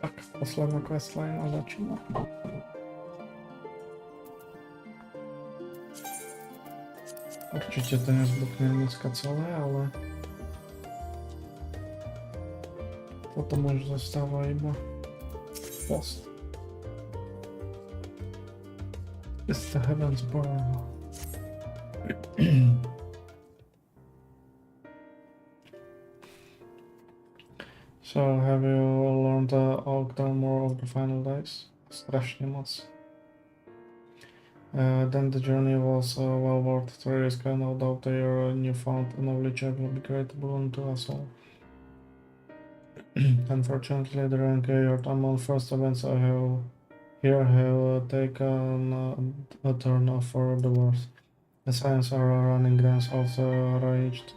Tak, posledná questline a začíná. Určite to nezbukne dneska celé, ale toto možno zostáva iba post. It's the heavens born. So, have you learned more of the final days? Strašně moc. Then the journey was well worth the risk. No doubt your newfound knowledge will be great boon to us all. Unfortunately, during your time on first events, I have taken a turn for the worse. The signs are running dance also reached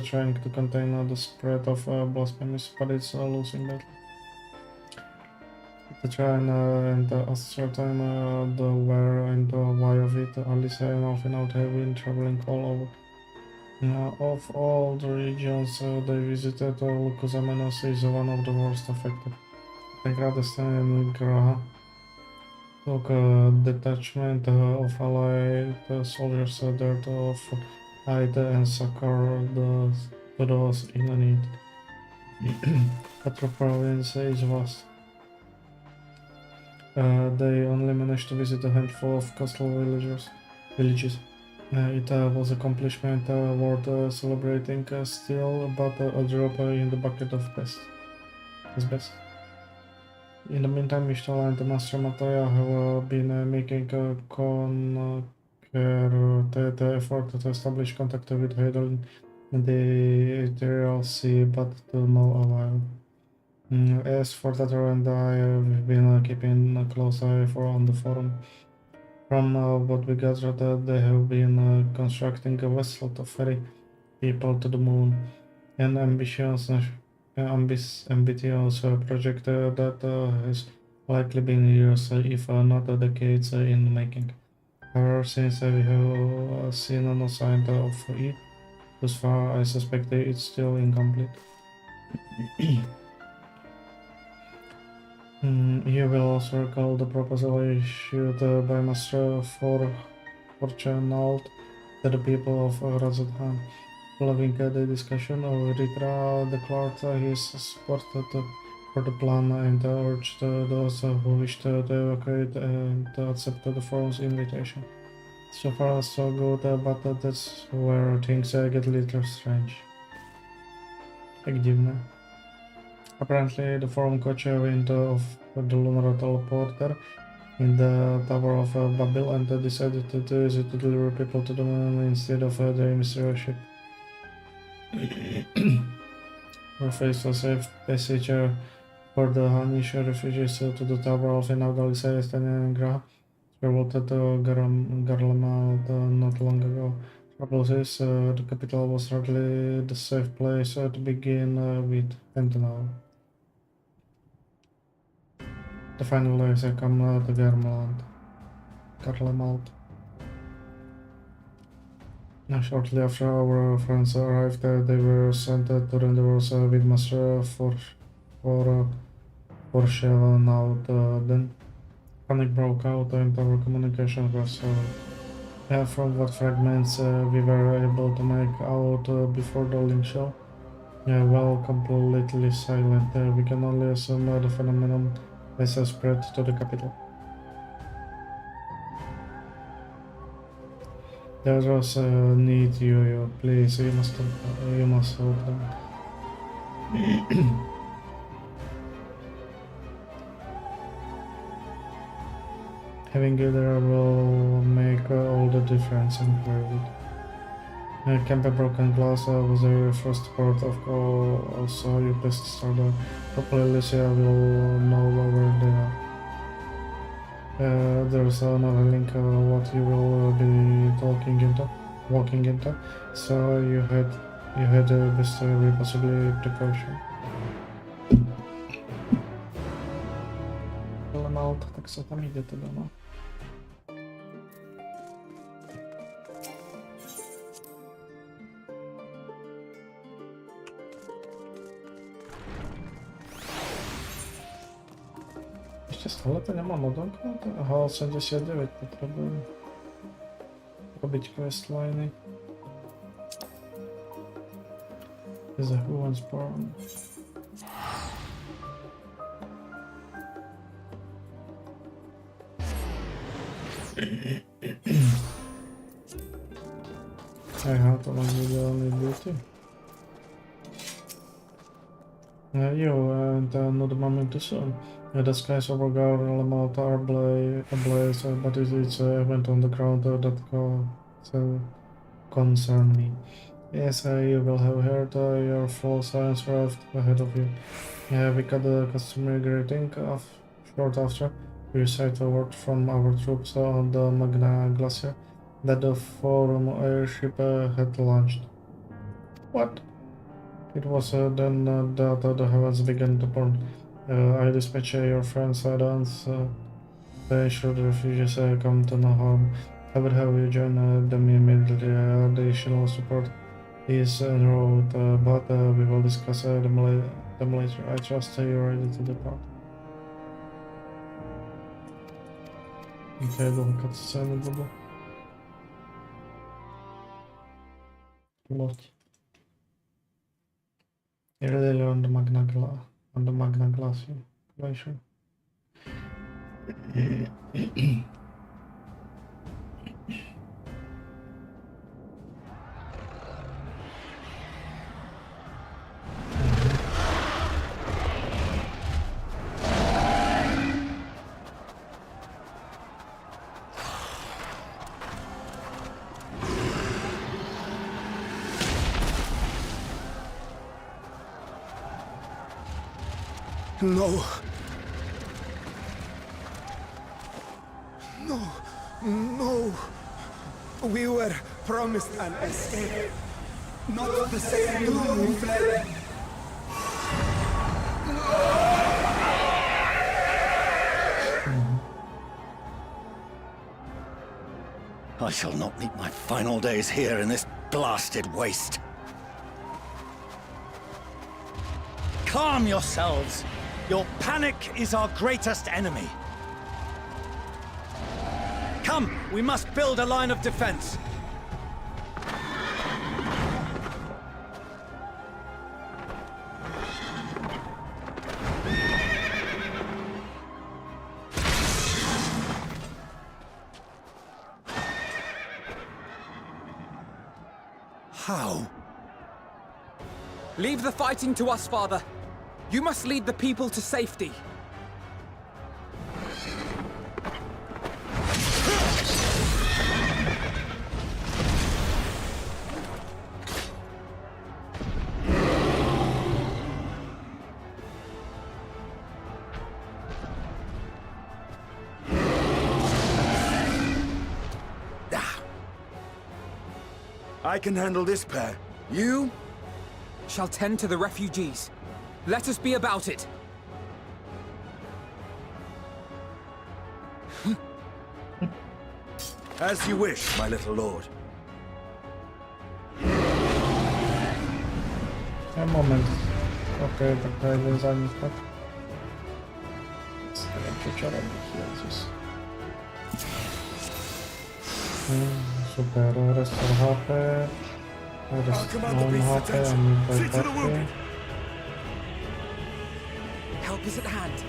trying to contain the spread of blasphemies, but it's losing battle. The train and the ascertain the where and why of it, Alice and Alfinaut have been traveling all over. Of all the regions they visited, Lucuzamenos is one of the worst affected. The Gradestan and Graha took a detachment of allied soldiers there to hide and succor those in need. Petra province is vast. They only managed to visit a handful of coastal villages. It was an accomplishment worth celebrating still, but a drop in the bucket of best. Is best. In the meantime, Mishtal and Master Matoya have been making a the effort to establish contact with Hedel in the Ethereal Sea, but to no avail. As for Tatar and I have been keeping a close eye on the forum. From what we gathered, they have been constructing a vessel to ferry people to the moon. An ambitious project that has likely been years, if not decades, in the making. However, since we have seen no sign of it, thus far I suspect it's still incomplete. You will also recall the proposal issued by Master Fortunault to the people of Razadhan. Following the discussion, Ritra declared his support for the plan and urged those who wished to evacuate and to accept the forum's invitation. So far so good, but that's where things get a little strange. Jak divné. Apparently, the forum caught wind of the lunar teleporter in the Tower of Babel and decided to use it to deliver people to the moon instead of the mysterious ship. Face a safe passage for the Hanish refugees to the Tower of Inaudalis and Graha. Traveled to Garlemald not long ago. Trouble is, the capital was hardly the safe place to begin with, and now. The final days come to Garlemald. Shortly after our friends arrived, they were sent to rendezvous with Master Forshevenaut. Then panic broke out and our communication was from what fragments we were able to make out before the link show. Well, completely silent. We can only assume the phenomenon has spread to the capital. There was need you, please. You must help them. Having you there will make all the difference in private. Camp a broken glass was the first port of call, so you best start hopefully Alicia will know where they are. There's another link what you will be walking into, so you had best possibly precaution. Ale tak se tam jde teda, no. Ešte stále to nemám odomknuté? Aha, 89 potrebujem robiť questliny. The who wants porn. Aha, to mám ideálny beauty. And not moment too soon. The skies over Garlemald are ablaze, but it's an event on the ground that concern me. Yes, you will have heard your full science arrived ahead of you. We got the customary greeting short after we received a word from our troops on the Magna Glacier that the Forum airship had launched. What? It was then that the heavens began to burn. I dispatched your friends Adams to ensure the refugees come to no harm. I would have you join them immediately. Additional support is en route, but we will discuss them later. I trust you're ready to depart. Okay, dlouho cutscény budú. Loď. Really on the Magna Glacier. No. No. No. We were promised an escape. Not the same doom we fled. I shall not meet my final days here in this blasted waste. Calm yourselves. Your panic is our greatest enemy. Come, we must build a line of defense. How? Leave the fighting to us, Father. You must lead the people to safety. I can handle this pair. You shall tend to the refugees. Let us be about it. As you wish, my little lord. Moment. Okej, tak dajmy za nich, tak? Co robić, Jezus. Super, restore HP. Restore HP, a my tutaj party. Help is at hand.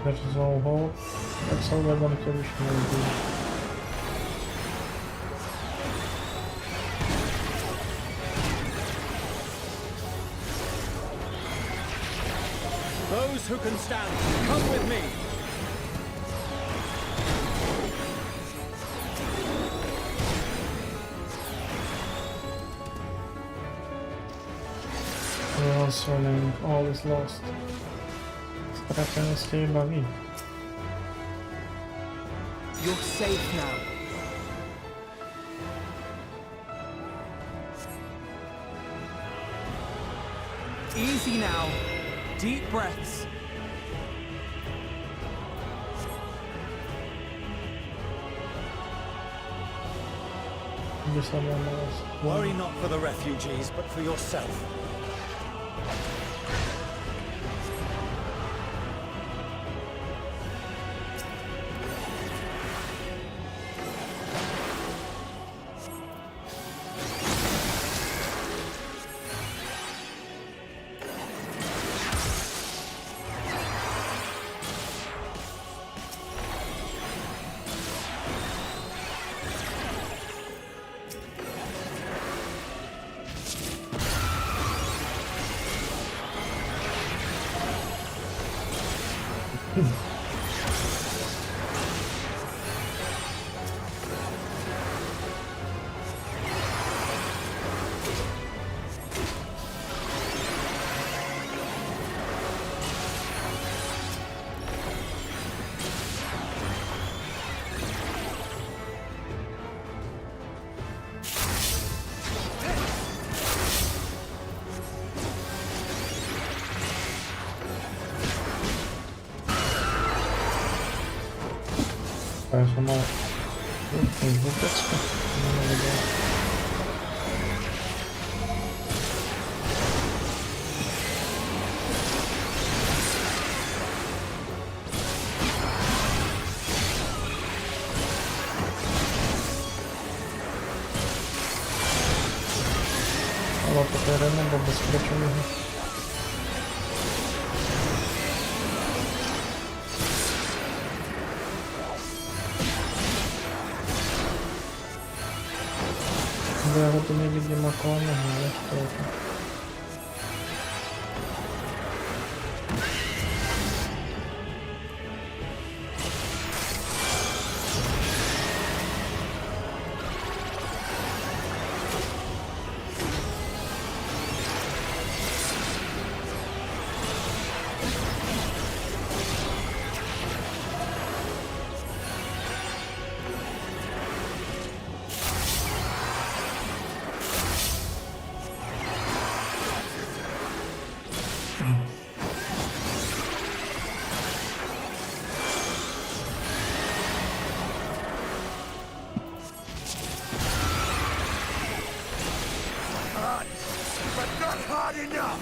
There's no hope. Tak jsou webem, který už nejde. Those who can stand, come with me. We're all swimming, all is lost. Stracenie z ciebie bawi. You're safe now. Easy now. Deep breaths. Just someone else. Worry not for the refugees, but for yourself. To jest ono... Wódeczka. Nie wiem. Ale to tereny, bo bezpiecznie. Bo ja tu nie widzę makony, ale to... But not hard enough!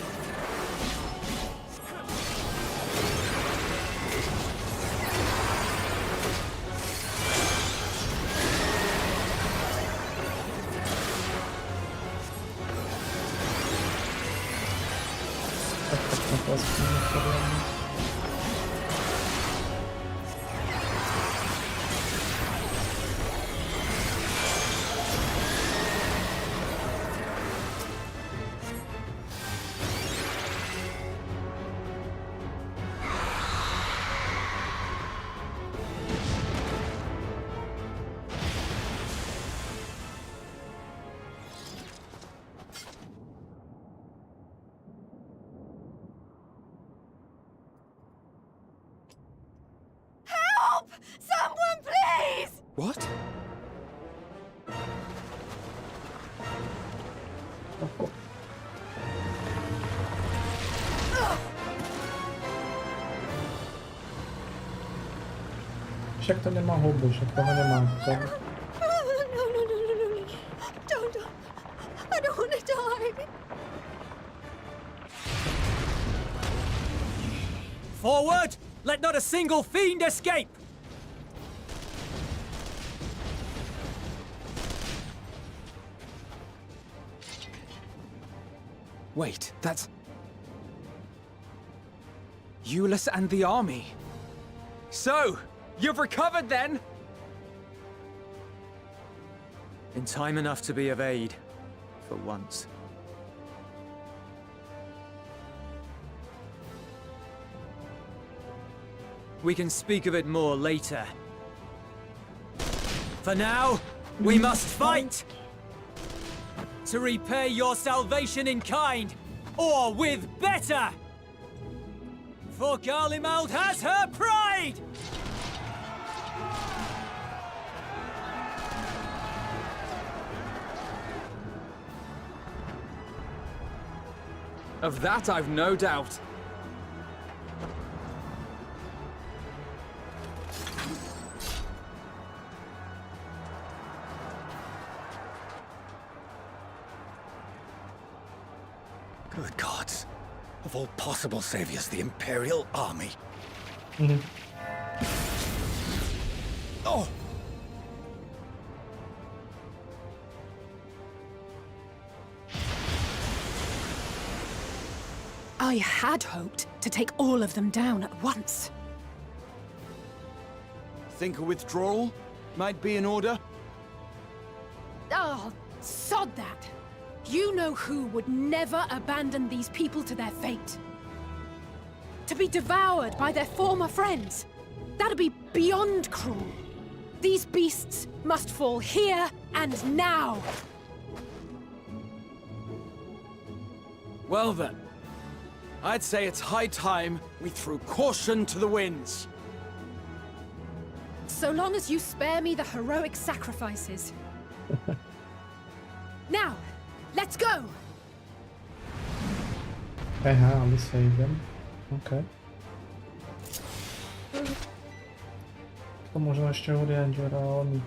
Someone, please! What? Jak to nie ma hubu, jak toho nie má. To... No. Don't. I don't want to die. Forward! Let not a single fiend escape! Wait, that's... Euless and the army. So, you've recovered then? In time enough to be of aid, for once. We can speak of it more later. For now, we must fight! To repay your salvation in kind, or with better! For Garlemald has her pride! Of that I've no doubt. Good gods. Of all possible saviors, the Imperial Army. Oh! I had hoped to take all of them down at once. Think a withdrawal might be in order? Oh, sod that. You know who would never abandon these people to their fate. To be devoured by their former friends. That'd be beyond cruel. These beasts must fall here and now. Well then, I'd say it's high time we threw caution to the winds. So long as you spare me the heroic sacrifices. Now, let's go! Aha, let's save them. Okay. To można jeszcze ująć Raoni.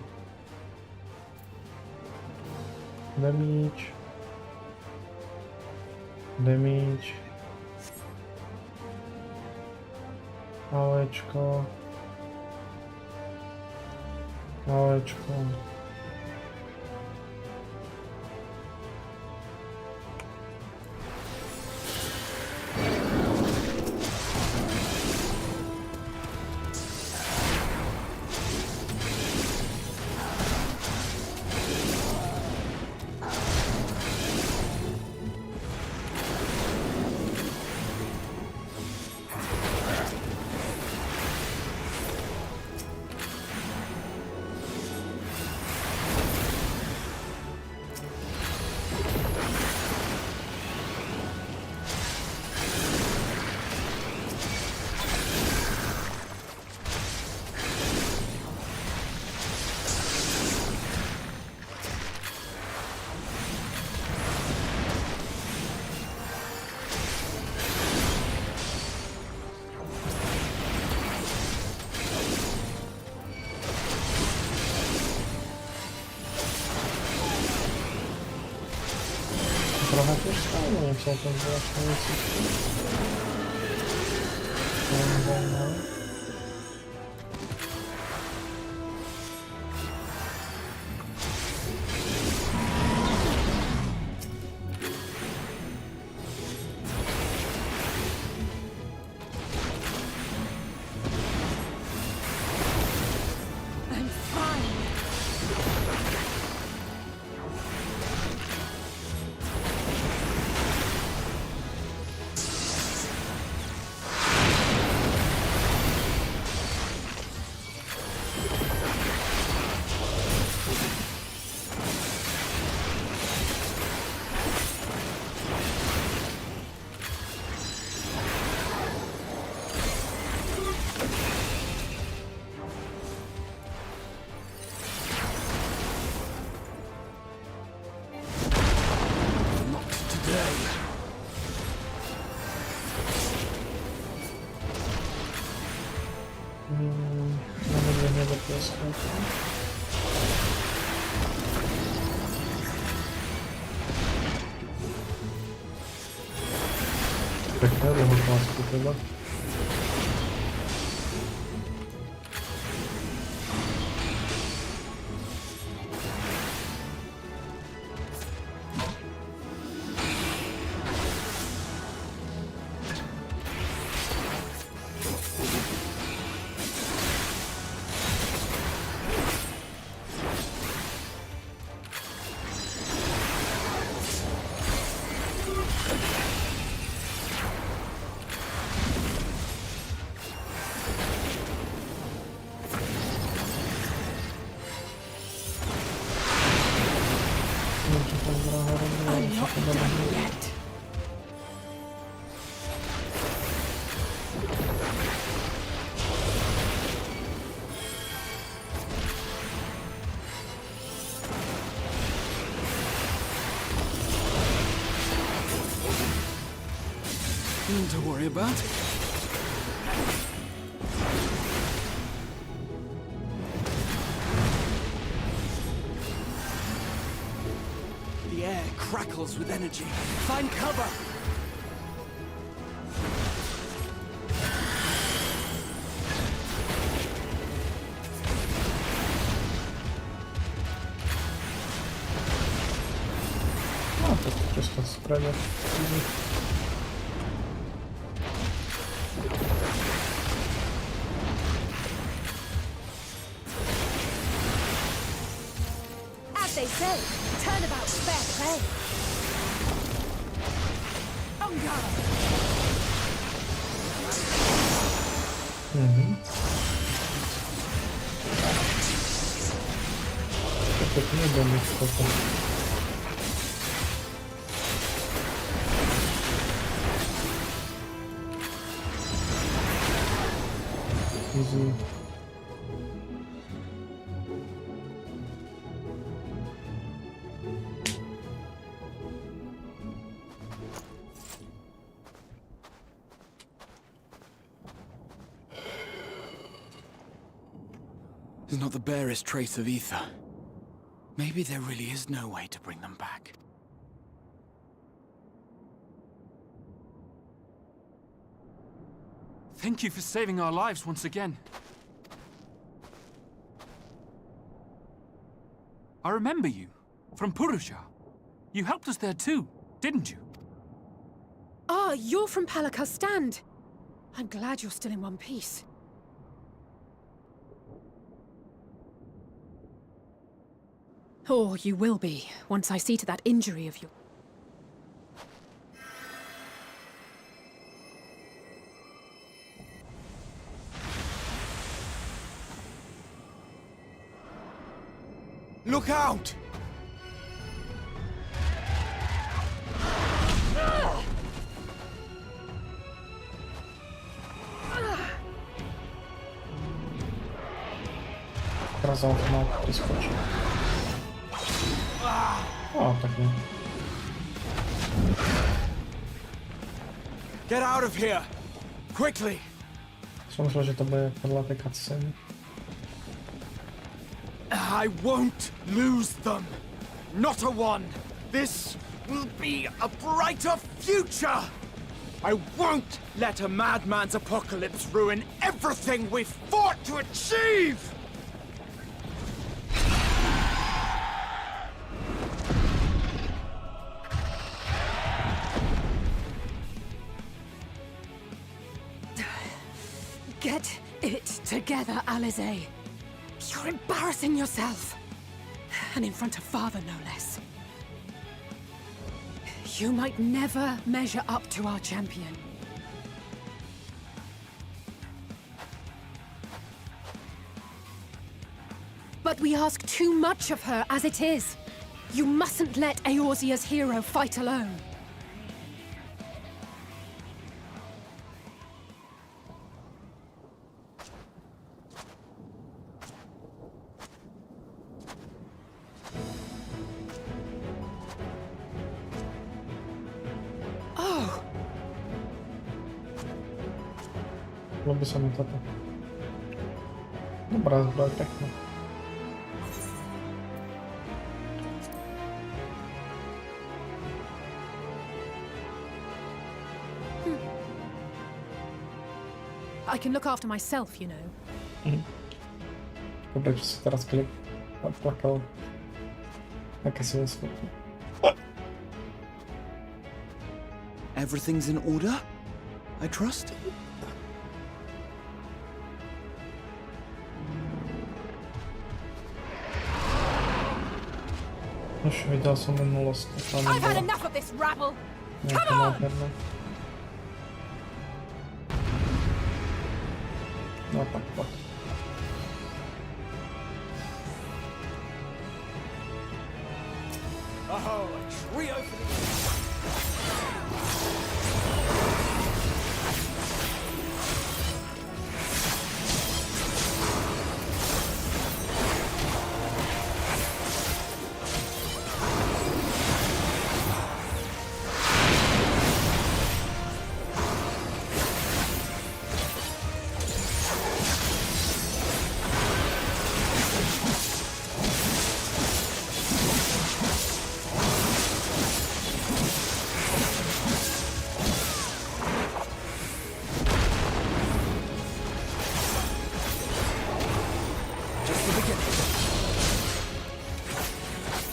Damage. Damage. Pałeczko. Pałeczko. Trochę też stało, co to właśnie jest. I'm fine. Mamy do niego pieska. Spectrum masku chyba. Not done yet. Nothing to worry about. The air crackles with energy. Find cover! No, to wszystko sprawia. As they say, turnabout's fair play. On guard. To nie będzie spoko. Easy. There's not the barest trace of ether. Maybe there really is no way to bring them back. Thank you for saving our lives once again. I remember you, from Purusha. You helped us there too, didn't you? Ah, you're from Palaka's stand. I'm glad you're still in one piece. Or you will be, once I see to that injury of yours. Look out! Teraz automat wyskoczy. O, tak nie. Get out of here! Quickly! Myślę, że to były podlaty cutscene. I won't lose them! Not a one! This will be a brighter future! I won't let a madman's apocalypse ruin everything we've fought to achieve! Get it together, Alize. You're embarrassing yourself. And in front of father, no less. You might never measure up to our champion. But we ask too much of her as it is. You mustn't let Eorzea's hero fight alone. Lubię sobie to. Dobra, zbroj piękna. I can look after myself, you know. Dobra, że teraz klik. Płakał. Jakie są skutki. Everything's in order? I trust? Już wideo są minulosti. I've had enough of this rabble. Come on! No tak, tak. Ahoj! Oh, a trio for the...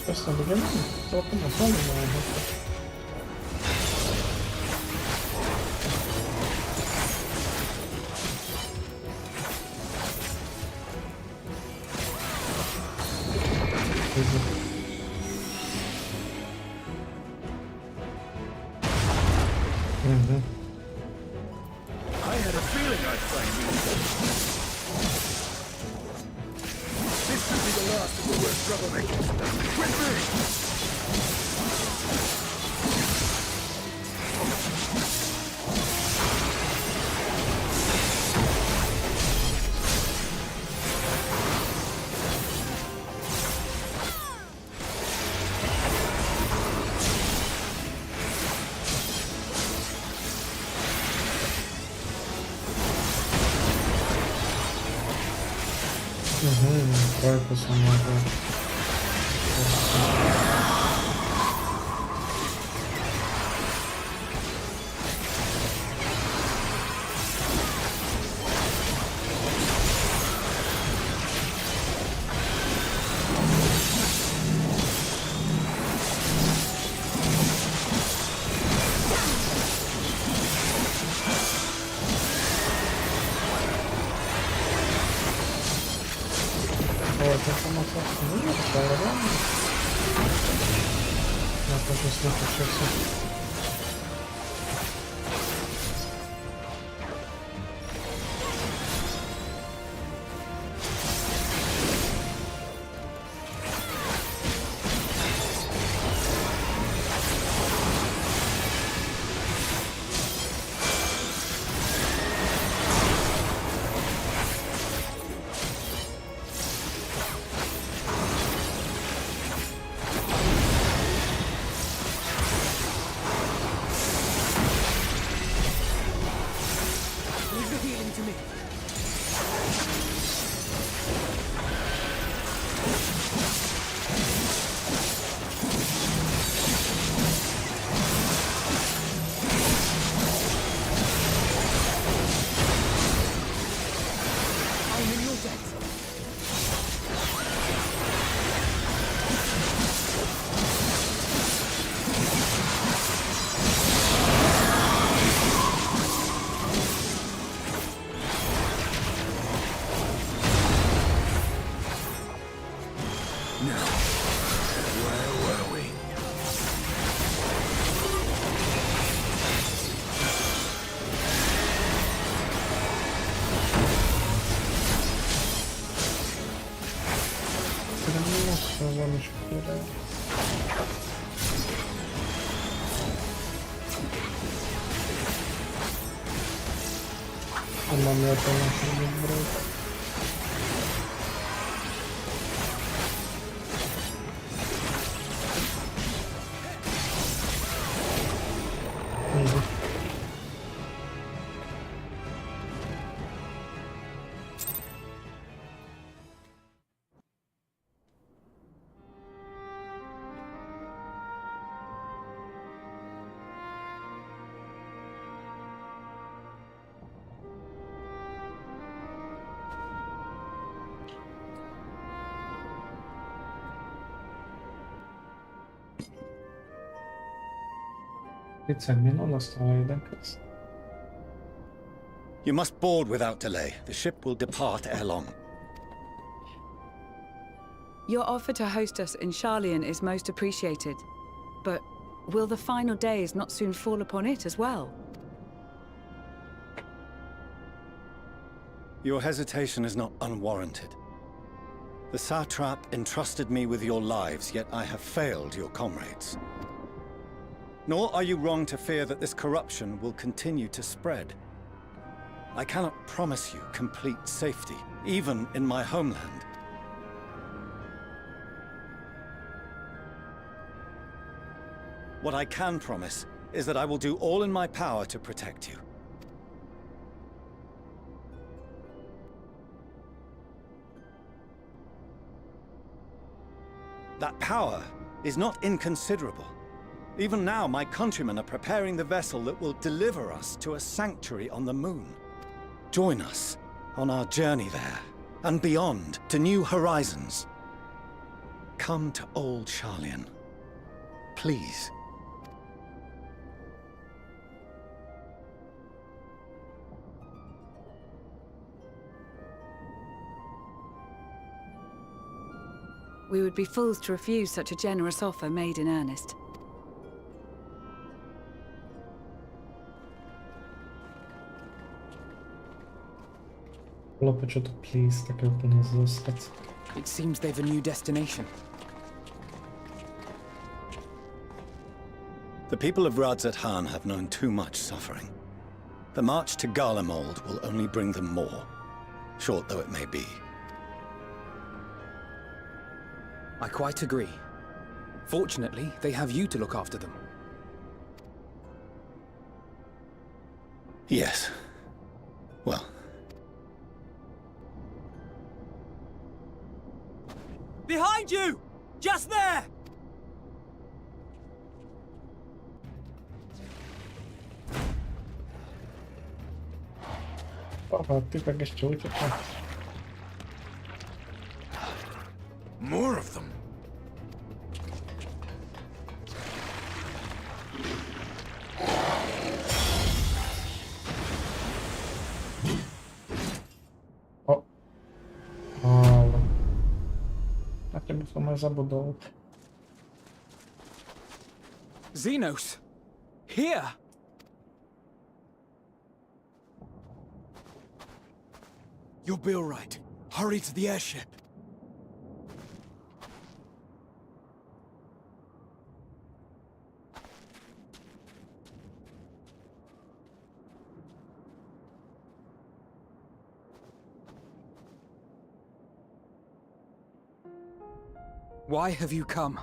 Just the beginning. Open the phone now. I had a feeling I'd find you. This could be the last of the worst troublemakers. With me! Focus on my God. Mam to na brać. You must board without delay. The ship will depart ere long. Your offer to host us in Sharlayan is most appreciated. But will the final days not soon fall upon it as well? Your hesitation is not unwarranted. The satrap entrusted me with your lives, yet I have failed your comrades. Nor are you wrong to fear that this corruption will continue to spread. I cannot promise you complete safety, even in my homeland. What I can promise is that I will do all in my power to protect you. That power is not inconsiderable. Even now, my countrymen are preparing the vessel that will deliver us to a sanctuary on the moon. Join us on our journey there, and beyond, to new horizons. Come to Old Sharlayan. Please. We would be fools to refuse such a generous offer made in earnest. Chlope, čo to please, také úplne zostať. It seems they've a new destination. The people of Radzat-Han have known too much suffering. The march to Garlemald will only bring them more, short though it may be. I quite agree. Fortunately, they have you to look after them. Yes. Well. Behind you! Just there! Typek ešte utekal. More of them. Ale... Na teba som aj zabudol. Xenos! Here! You'll be all right. Hurry to the airship. Why have you come?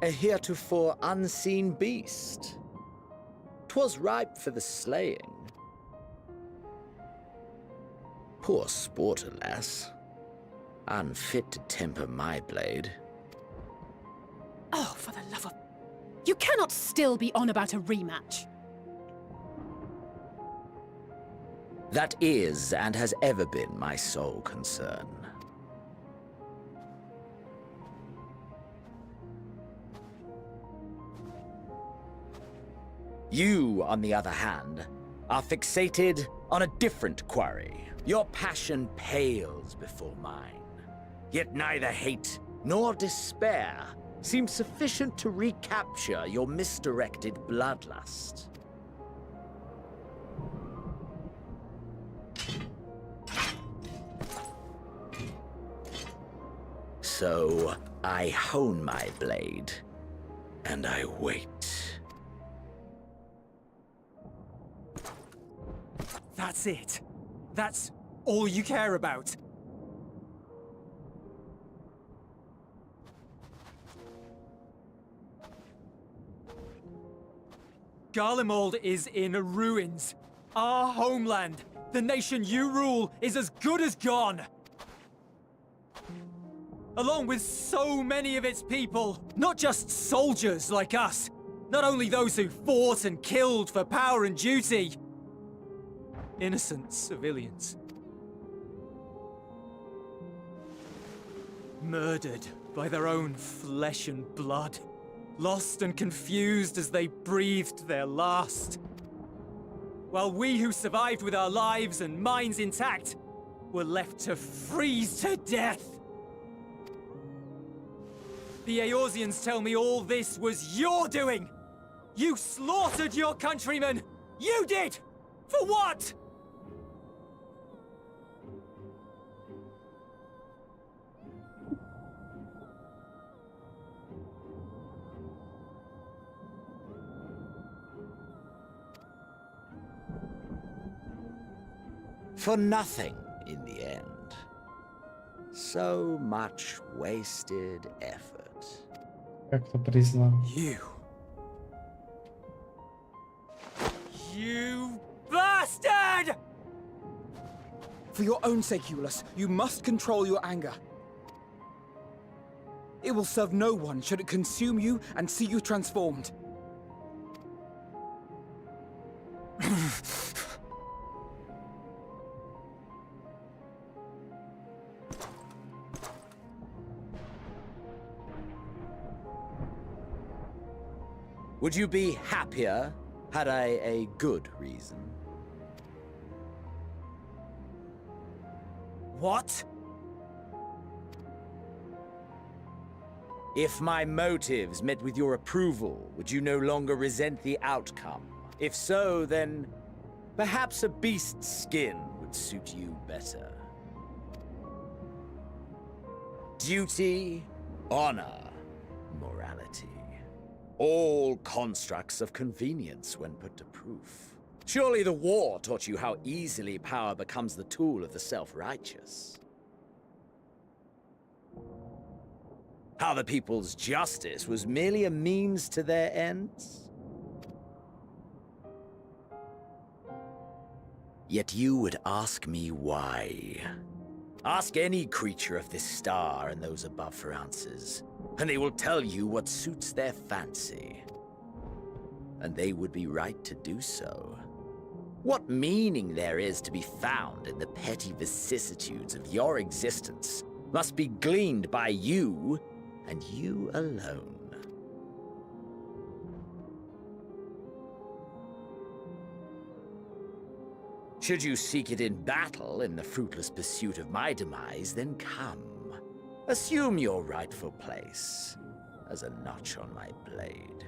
A heretofore unseen beast. 'Twas ripe for the slaying. Poor sport, alas. Unfit to temper my blade. Oh, for the love of... You cannot still be on about a rematch. That is and has ever been my sole concern. You, on the other hand, are fixated on a different quarry. Your passion pales before mine. Yet neither hate nor despair seem sufficient to recapture your misdirected bloodlust. So, I hone my blade, and I wait. That's it. That's all you care about. Garlemald is in ruins. Our homeland, the nation you rule, is as good as gone. Along with so many of its people, not just soldiers like us, not only those who fought and killed for power and duty. Innocent civilians. Murdered by their own flesh and blood. Lost and confused as they breathed their last. While we who survived with our lives and minds intact were left to freeze to death. The Eorzeans tell me all this was your doing! You slaughtered your countrymen! You did! For what? for nothing in the end. So much wasted effort. Jak to priznám. You bastard! For your own sake, Eulus, you must control your anger. It will serve no one should it consume you and see you transformed. Would you be happier had I a good reason? What? If my motives met with your approval, would you no longer resent the outcome? If so, then perhaps a beast's skin would suit you better. Duty, honor, morality. All constructs of convenience when put to proof. Surely the war taught you how easily power becomes the tool of the self-righteous. How the people's justice was merely a means to their ends. Yet you would ask me why. Ask any creature of this star and those above for answers, and they will tell you what suits their fancy. And they would be right to do so. What meaning there is to be found in the petty vicissitudes of your existence must be gleaned by you, and you alone. Should you seek it in battle in the fruitless pursuit of my demise, then come. Assume your rightful place as a notch on my blade.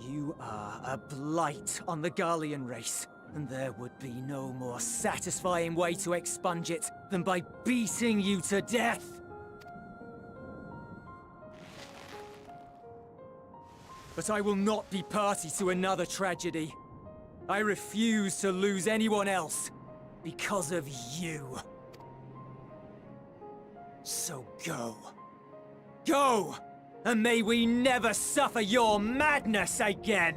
You are a blight on the Garlean race, and there would be no more satisfying way to expunge it than by beating you to death. But I will not be party to another tragedy. I refuse to lose anyone else because of you. So go. Go! And may we never suffer your madness again!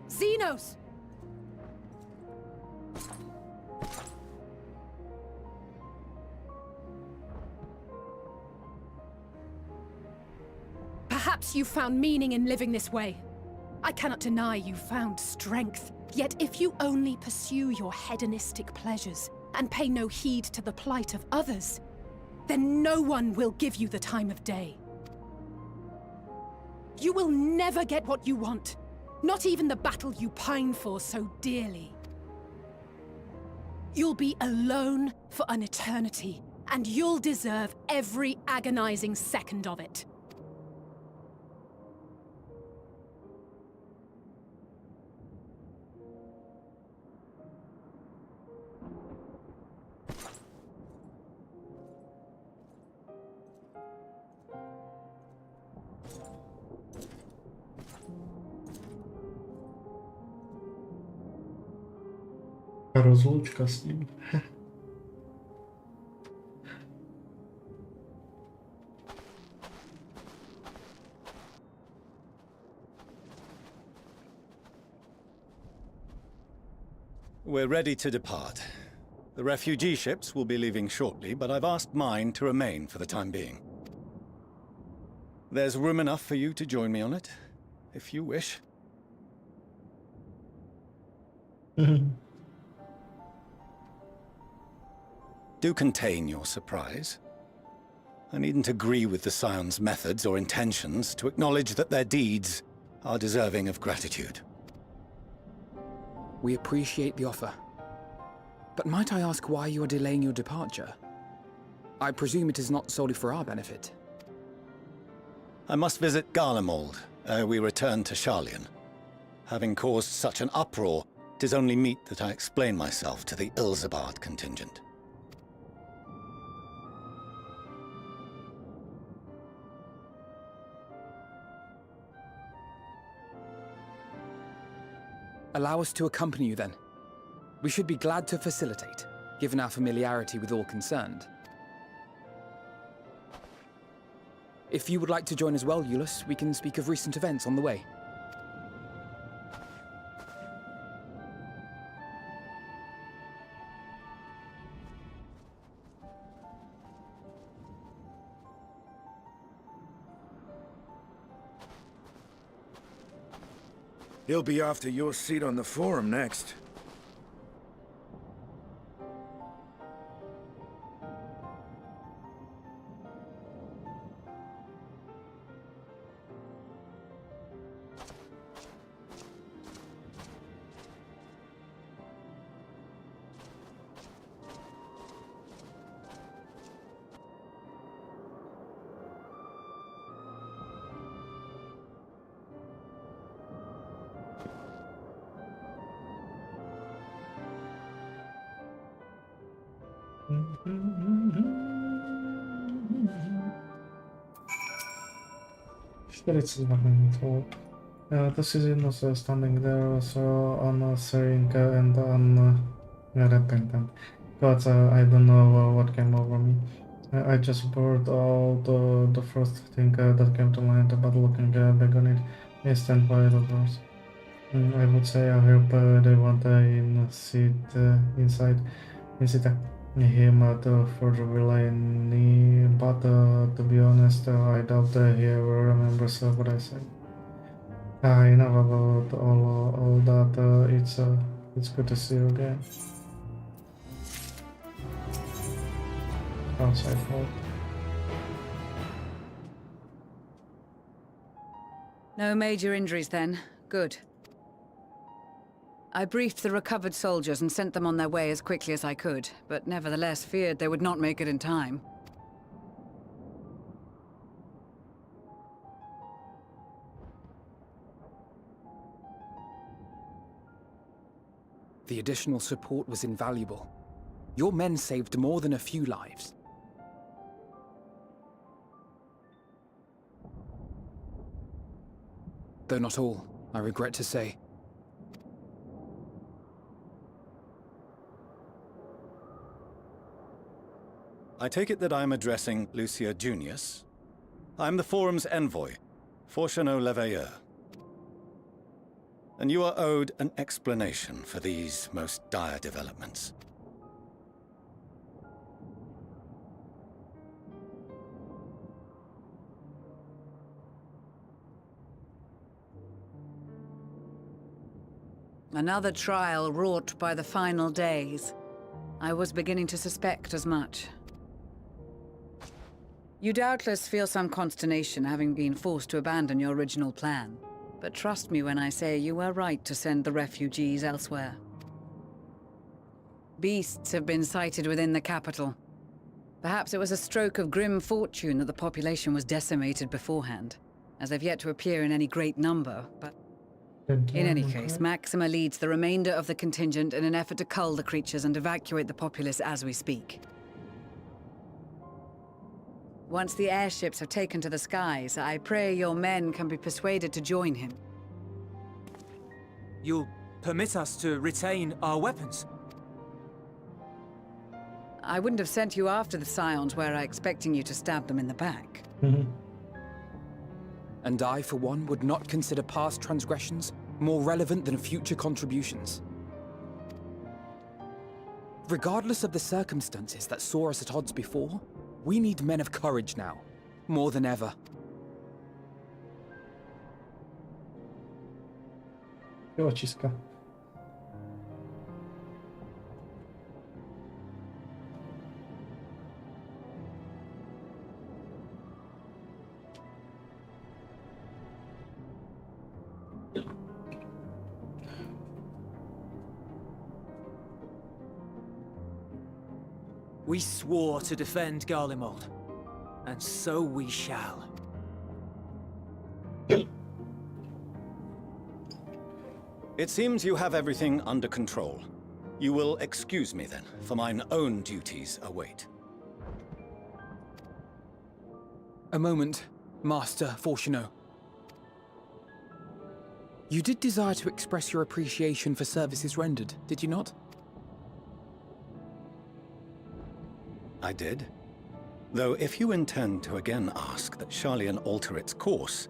Xenos! Perhaps you found meaning in living this way. I cannot deny you found strength. Yet if you only pursue your hedonistic pleasures and pay no heed to the plight of others, then no one will give you the time of day. You will never get what you want, not even the battle you pine for so dearly. You'll be alone for an eternity, and you'll deserve every agonizing second of it. Rozlučka s ním. We're ready to depart. The refugee ships will be leaving shortly, but I've asked mine to remain for the time being. There's room enough for you to join me on it, if you wish. Do contain your surprise. I needn't agree with the Scion's methods or intentions to acknowledge that their deeds are deserving of gratitude. We appreciate the offer. But might I ask why you are delaying your departure? I presume it is not solely for our benefit. I must visit Garlemald ere we return to Sharlayan. Having caused such an uproar, 'tis only meet that I explain myself to the Ilzabard contingent. Allow us to accompany you then. We should be glad to facilitate, given our familiarity with all concerned. If you would like to join as well, Eulus, we can speak of recent events on the way. He'll be after your seat on the forum next. The citizen was standing there, so unsaying and unrepentant. God, I don't know what came over me. I just burned out the first thing that came to mind, but looking back on it, I stand by the doors. I would say I hope they want inside him for the villainy, but to be honest, I doubt he ever remembers what I said. Enough about all that. It's good to see you again. Outside fault. No major injuries then. Good. I briefed the recovered soldiers and sent them on their way as quickly as I could, but nevertheless feared they would not make it in time. The additional support was invaluable. Your men saved more than a few lives. Though not all, I regret to say. I take it that I'm addressing Lucia Junius. I'm the Forum's envoy, Fortuno Leveilleur. And you are owed an explanation for these most dire developments. Another trial wrought by the final days. I was beginning to suspect as much. You doubtless feel some consternation having been forced to abandon your original plan. But trust me when I say you were right to send the refugees elsewhere. Beasts have been sighted within the capital. Perhaps it was a stroke of grim fortune that the population was decimated beforehand, as they've yet to appear in any great number, but... In any case, Maxima leads the remainder of the contingent in an effort to cull the creatures and evacuate the populace as we speak. Once the airships have taken to the skies, I pray your men can be persuaded to join him. You'll permit us to retain our weapons? I wouldn't have sent you after the Scions were I expecting you to stab them in the back. And I, for one, would not consider past transgressions more relevant than future contributions. Regardless of the circumstances that saw us at odds before, we need men of courage now, more than ever. Očiska. We swore to defend Garlemald, and so we shall. It seems you have everything under control. You will excuse me then, for mine own duties await. A moment, Master Fortuno. You did desire to express your appreciation for services rendered, did you not? I did. Though if you intend to again ask that Charlian alter its course,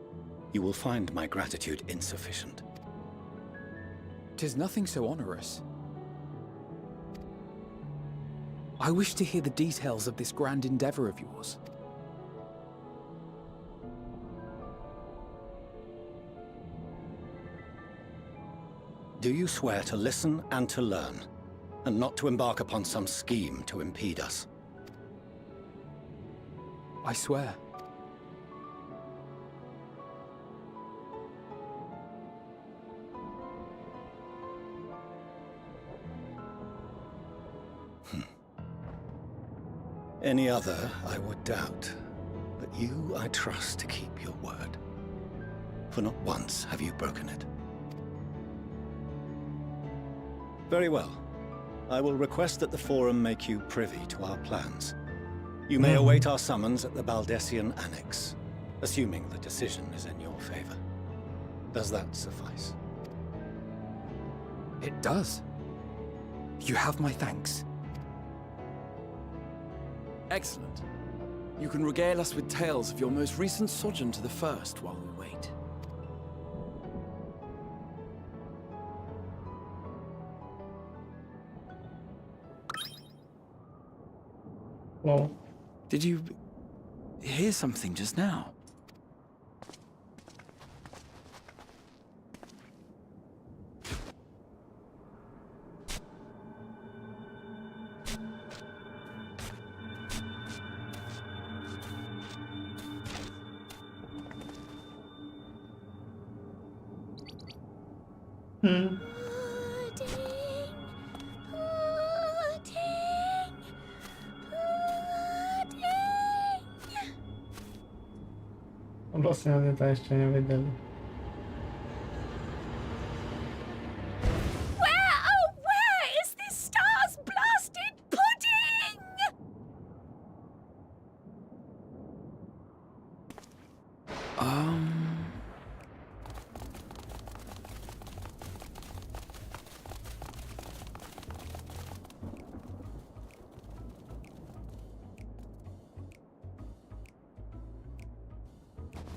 you will find my gratitude insufficient. 'Tis nothing so onerous. I wish to hear the details of this grand endeavor of yours. Do you swear to listen and to learn, and not to embark upon some scheme to impede us? I swear. Any other, I would doubt. But you, I trust to keep your word. For not once have you broken it. Very well. I will request that the Forum make you privy to our plans. You may await our summons at the Baldessian Annex, assuming the decision is in your favor. Does that suffice? It does. You have my thanks. Excellent. You can regale us with tales of your most recent sojourn to the First while we wait. Well, Did you hear something just now? Vlastne oni to ešte nevedeli. Where is this star's blasted pudding?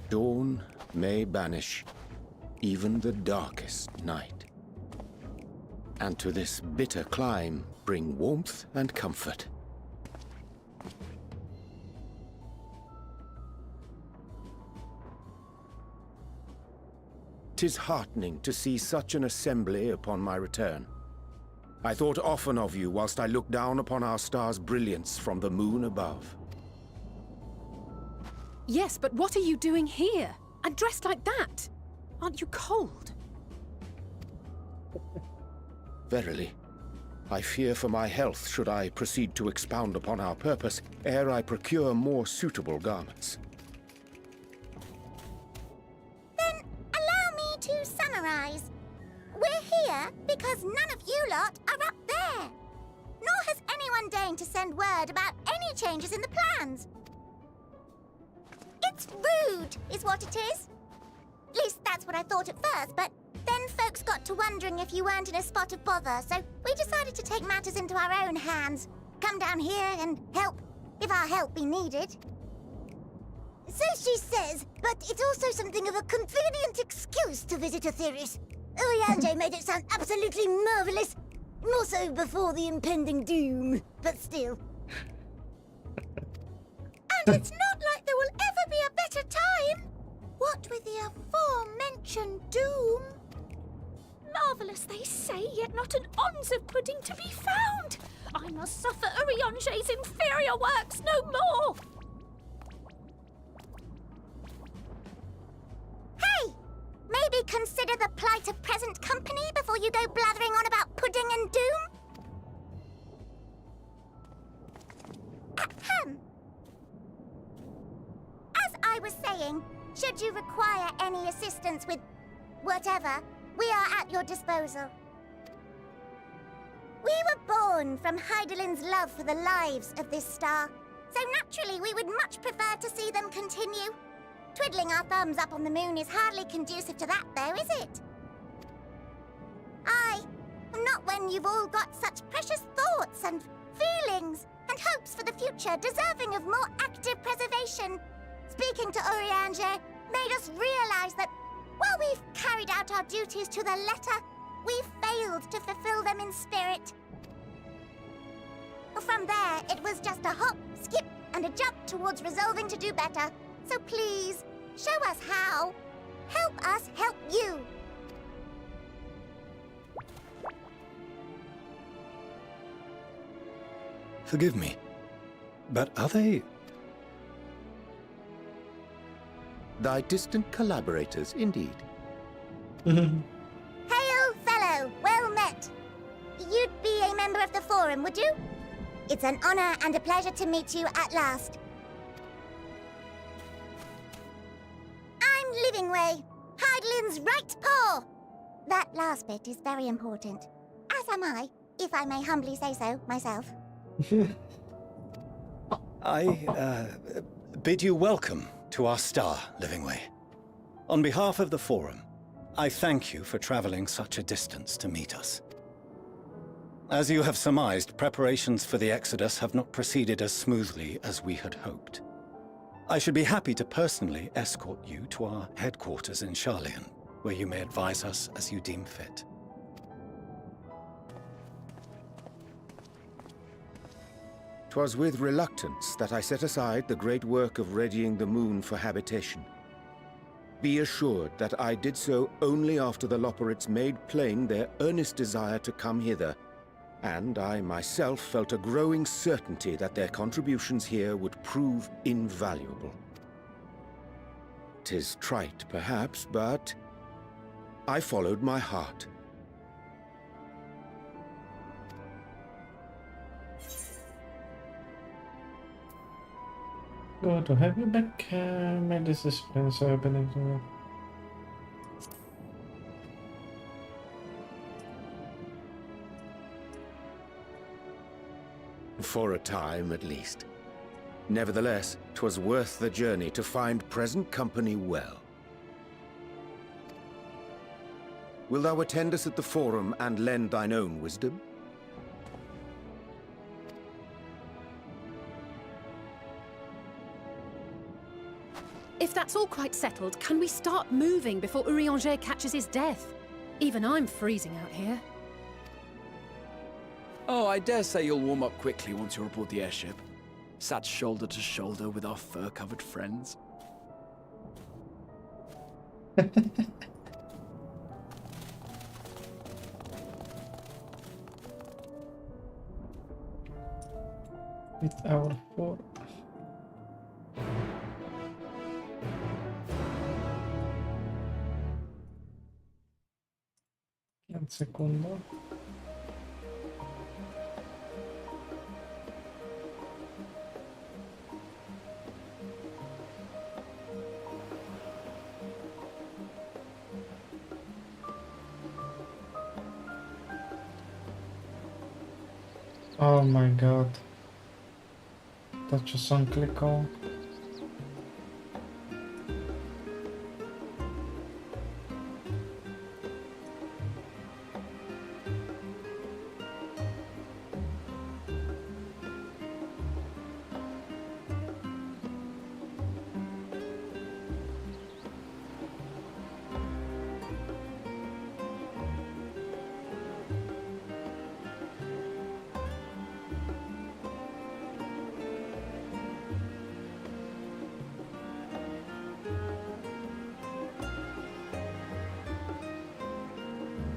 Dawn may banish even the darkest night, and to this bitter clime bring warmth and comfort. 'Tis heartening to see such an assembly upon my return. I thought often of you whilst I looked down upon our star's brilliance from the moon above. Yes, but what are you doing here? And dressed like that? Aren't you cold? Verily, I fear for my health should I proceed to expound upon our purpose ere I procure more suitable garments. Then allow me to summarize. We're here because none of you lot are up there. Nor has anyone deigned to send word about any changes in the plans. It's rude, is what it is. At least that's what I thought at first, but then folks got to wondering if you weren't in a spot of bother, so we decided to take matters into our own hands. Come down here and help, if our help be needed. So she says, but it's also something of a convenient excuse to visit Aetheris. Oriange made it sound absolutely marvelous. More so before the impending doom, but still. And it's not like there will ever be a better time. What with the aforementioned doom? Marvellous, they say, yet not an ounce of pudding to be found. I must suffer Oriange's inferior works no more. Hey! Maybe consider the plight of present company before you go blathering on about pudding and doom? Ahem. As I was saying, should you require any assistance with whatever, we are at at your disposal. We were born from Hydaelyn's love for the lives of this star, so naturally we would much prefer to see them continue. Twiddling our thumbs up on the moon is hardly conducive to that, though, is it? Not when you've all got such precious thoughts and feelings and hopes for the future deserving of more active preservation. Speaking to Urianger made us realize that while we've carried out our duties to the letter, we've failed to fulfill them in spirit. From there, it was just a hop, skip, and a jump towards resolving to do better. So please, show us how. Help us help you. Forgive me, but are they... Thy distant collaborators, indeed. Hail, fellow, well met. You'd be a member of the Forum, would you? It's an honor and a pleasure to meet you at last. I'm Livingway, Hydaelyn's right paw. That last bit is very important, as am I, if I may humbly say so myself. I bid you welcome to our star, Livingway. On behalf of the Forum, I thank you for traveling such a distance to meet us. As you have surmised, preparations for the Exodus have not proceeded as smoothly as we had hoped. I should be happy to personally escort you to our headquarters in Sharlayan, where you may advise us as you deem fit. 'Twas with reluctance that I set aside the great work of readying the moon for habitation. Be assured that I did so only after the Loperites made plain their earnest desire to come hither, and I myself felt a growing certainty that their contributions here would prove invaluable. 'Tis trite, perhaps, but I followed my heart. Good to have you back. My discipline is opening to me. For a time, at least. Nevertheless, 'twas worth the journey to find present company well. Wilt thou attend us at the Forum and lend thine own wisdom? If that's all quite settled, can we start moving before Urianger catches his death? Even I'm freezing out here. Oh, I dare say you'll warm up quickly once you're aboard the airship. Sat shoulder to shoulder with our fur-covered friends. With our four. Un segundo. Oh my god. Touch a click on.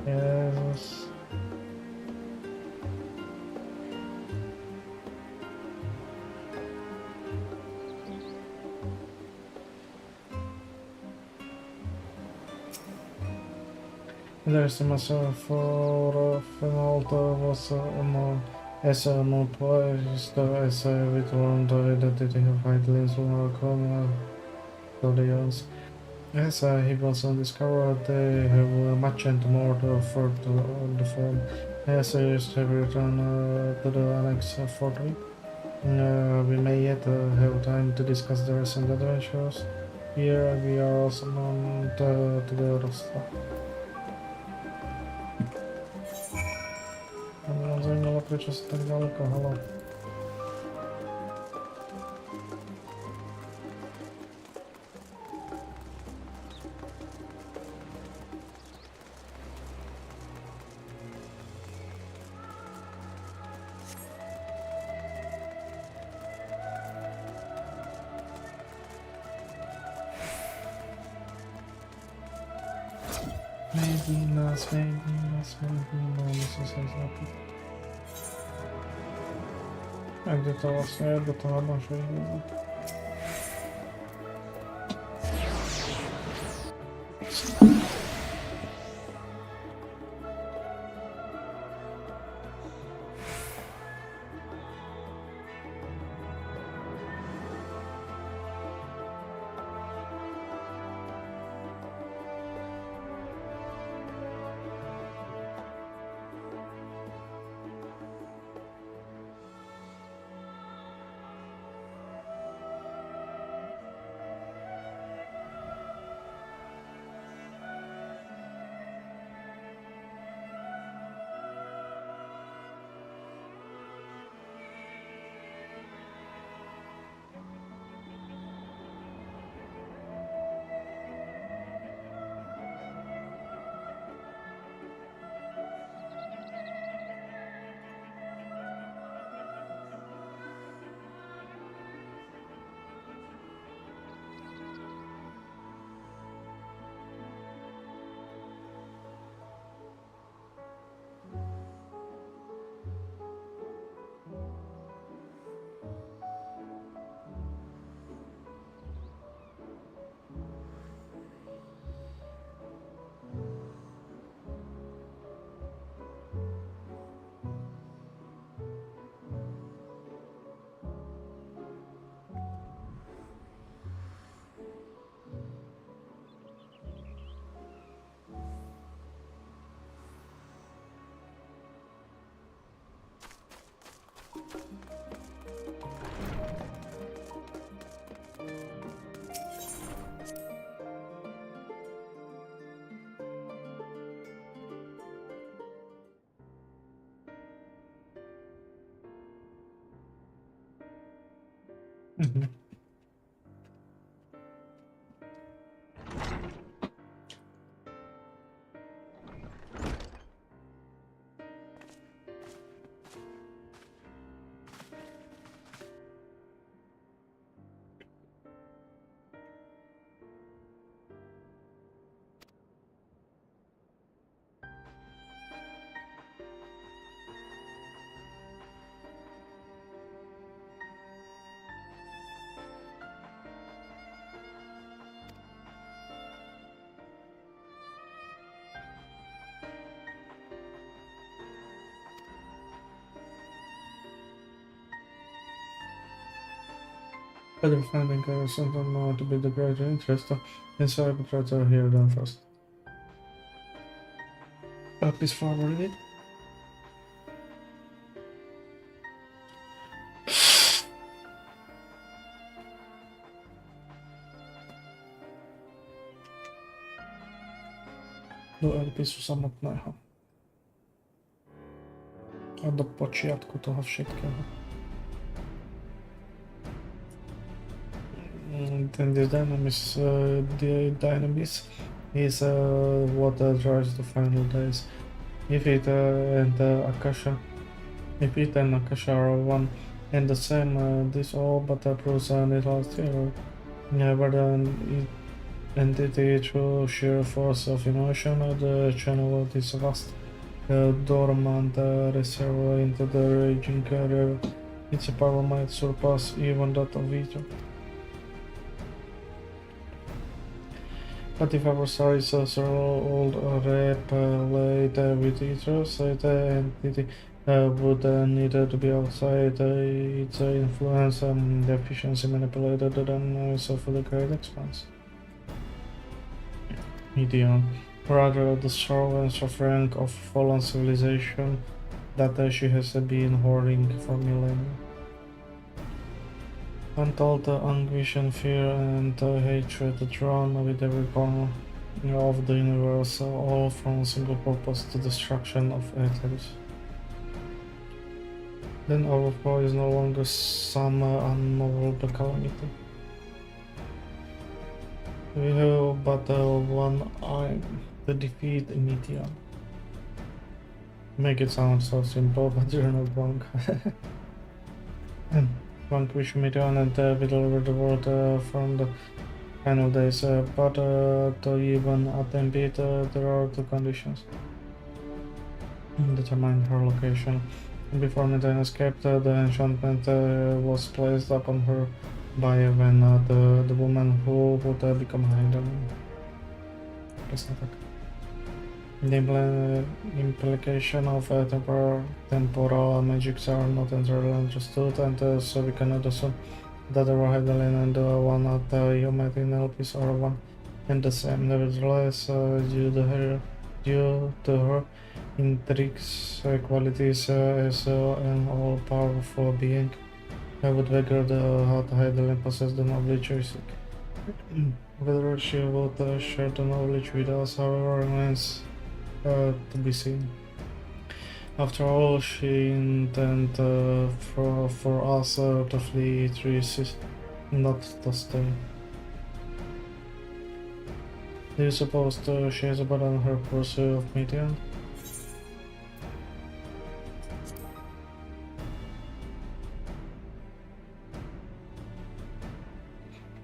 Yes. There's a massive for Finalta was no as no place as with one the identity of Hydaelyn's Studios. As he was discovered, they have much and more for the form. As he is to return to the Annex Fortnite. We may yet have time to discuss the recent adventures. Here we are also known to the roster. Mě zajímalo, proč se tak daleko, halo. Maybe not, this is happy. A kde to vlastně je do toho naše jít? But finding something to be the greater interest inside, I would rather hear them first. Please forward it. Do elpisu samotného. A do počiatku toho všetkého. Then this dynamics is what drives the final days. If it and Akasha are one and the same, this all but proves it last year. Never an entity through sheer force of emotion, the channel of this vast dormant reservoir into the raging river. Its power might surpass even that of Vito. But if our size old repelled with ethers, the entity would need to be outside its influence, the efficiency manipulated the noise of the great expanse. Medion, rather the sorrow and suffering of fallen civilization that she has been hoarding for millennia. Untold anguish and fear and hatred drawn with every corner of the universe, all from a single purpose, the destruction of Athens. Then overflow is no longer some unknowable calamity. We have but one aim, to defeat Meteon. Make it sound so simple, but you're not wrong. Vanquish Meteon and we deliver the world from the final days, but to even attempt it, there are two conditions. Determine her location. Before Meteon escaped, the enchantment was placed upon her by when the woman who would become Hyden. The implication of temporal magics are not entirely understood, and so we cannot assume that the Hyden and the one that you met in Elpis are one and the same. Nevertheless, due to her intrinsic qualities as an all-powerful being, I would wager that Hyden possesses the knowledge we seek. Whether she would share the knowledge with us, however, remains to be seen. After all, she intended for us to flee, it is not to stay. Do you suppose she has abandoned her pursuit of Meteon?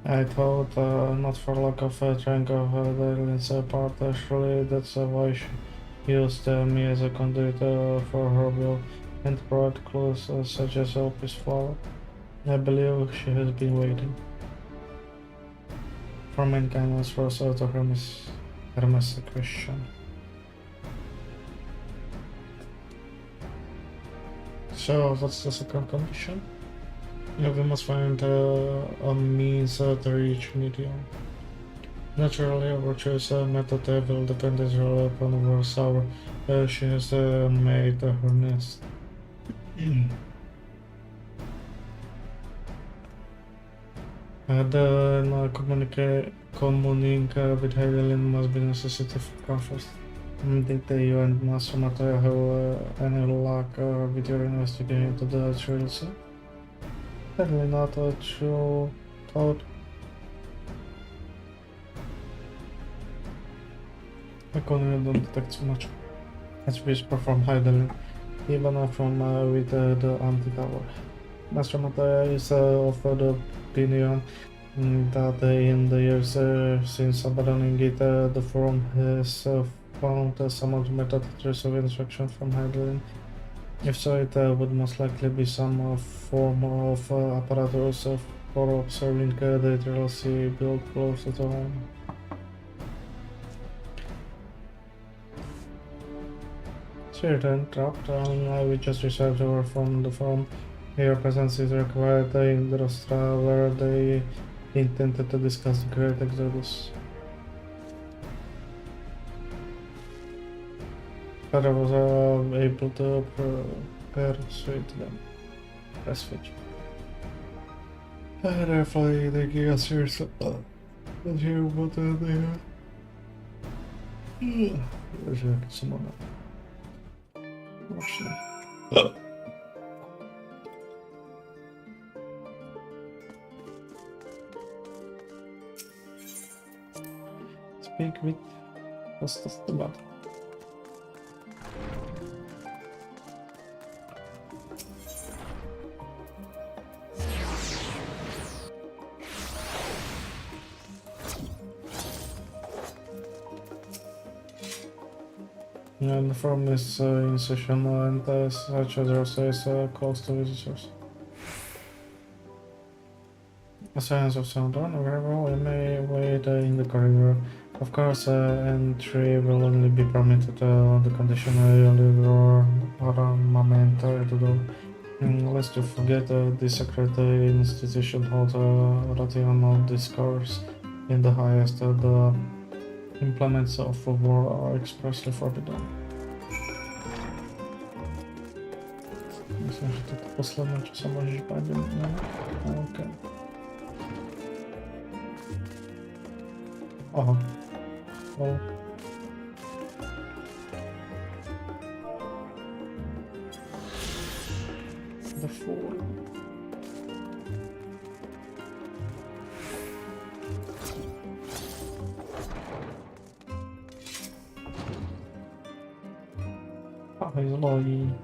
I thought not for lack of trying of Darlene's part, surely that's why she used me as a conduit for her will and brought clues such as Elpis flower. I believe she has been waiting for mankind answers to Hermes' question. So, what's the second condition? We must find a means to reach Meteon. Naturally, our choice method will depend entirely upon where Sour she has made her nest. The communicating with Hyden must be necessity for first. Did you and Master Mateo have any luck with your investigation into the trail set? Certainly not a true thought. I couldn't detect so much as whisper from Hyden, even from with the anti-tower. Master Mateo is of the opinion that in the years since abandoning it, the forum has found some automated trace of instruction from Hyden. If so, it would most likely be some form of apparatus for observing the TLC built closer to home. Certain trapped, we just received over from the forum. Your presence is required in the Rostra where they intended to discuss the Great Exodus. But I was able to persuade them. Persuade. Therefore, they gave us here let's hear what they have. There's someone else. Watch them. Speak with the bad. And from this in session and such as Rosa is close to visitors. A silence of sound on, very well, we may wait in the corridor. Of course, entry will only be permitted on the condition you leave your armament at the door. Lest you forget, the sacred institution holds a rational discourse in the highest Implements of war are expressly forbidden. Myslím, že to je posledné, co se můžeš bát. OK. Aha. Well. The four. Ahoj, zlojí.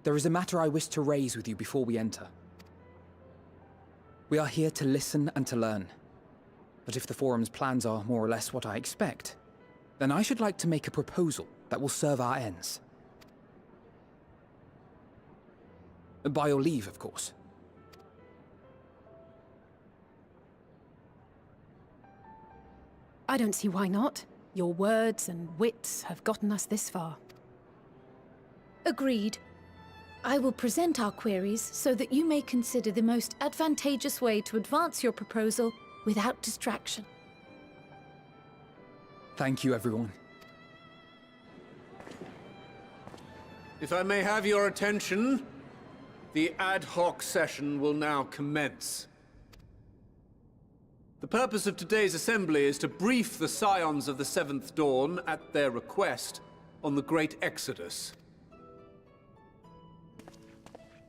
There is a matter I wish to raise with you before we enter. We are here to listen and to learn. But if the Forum's plans are more or less what I expect, then I should like to make a proposal that will serve our ends. By your leave, of course. I don't see why not. Your words and wits have gotten us this far. Agreed. I will present our queries so that you may consider the most advantageous way to advance your proposal without distraction. Thank you, everyone. If I may have your attention, the ad hoc session will now commence. The purpose of today's assembly is to brief the Scions of the Seventh Dawn, at their request, on the Great Exodus.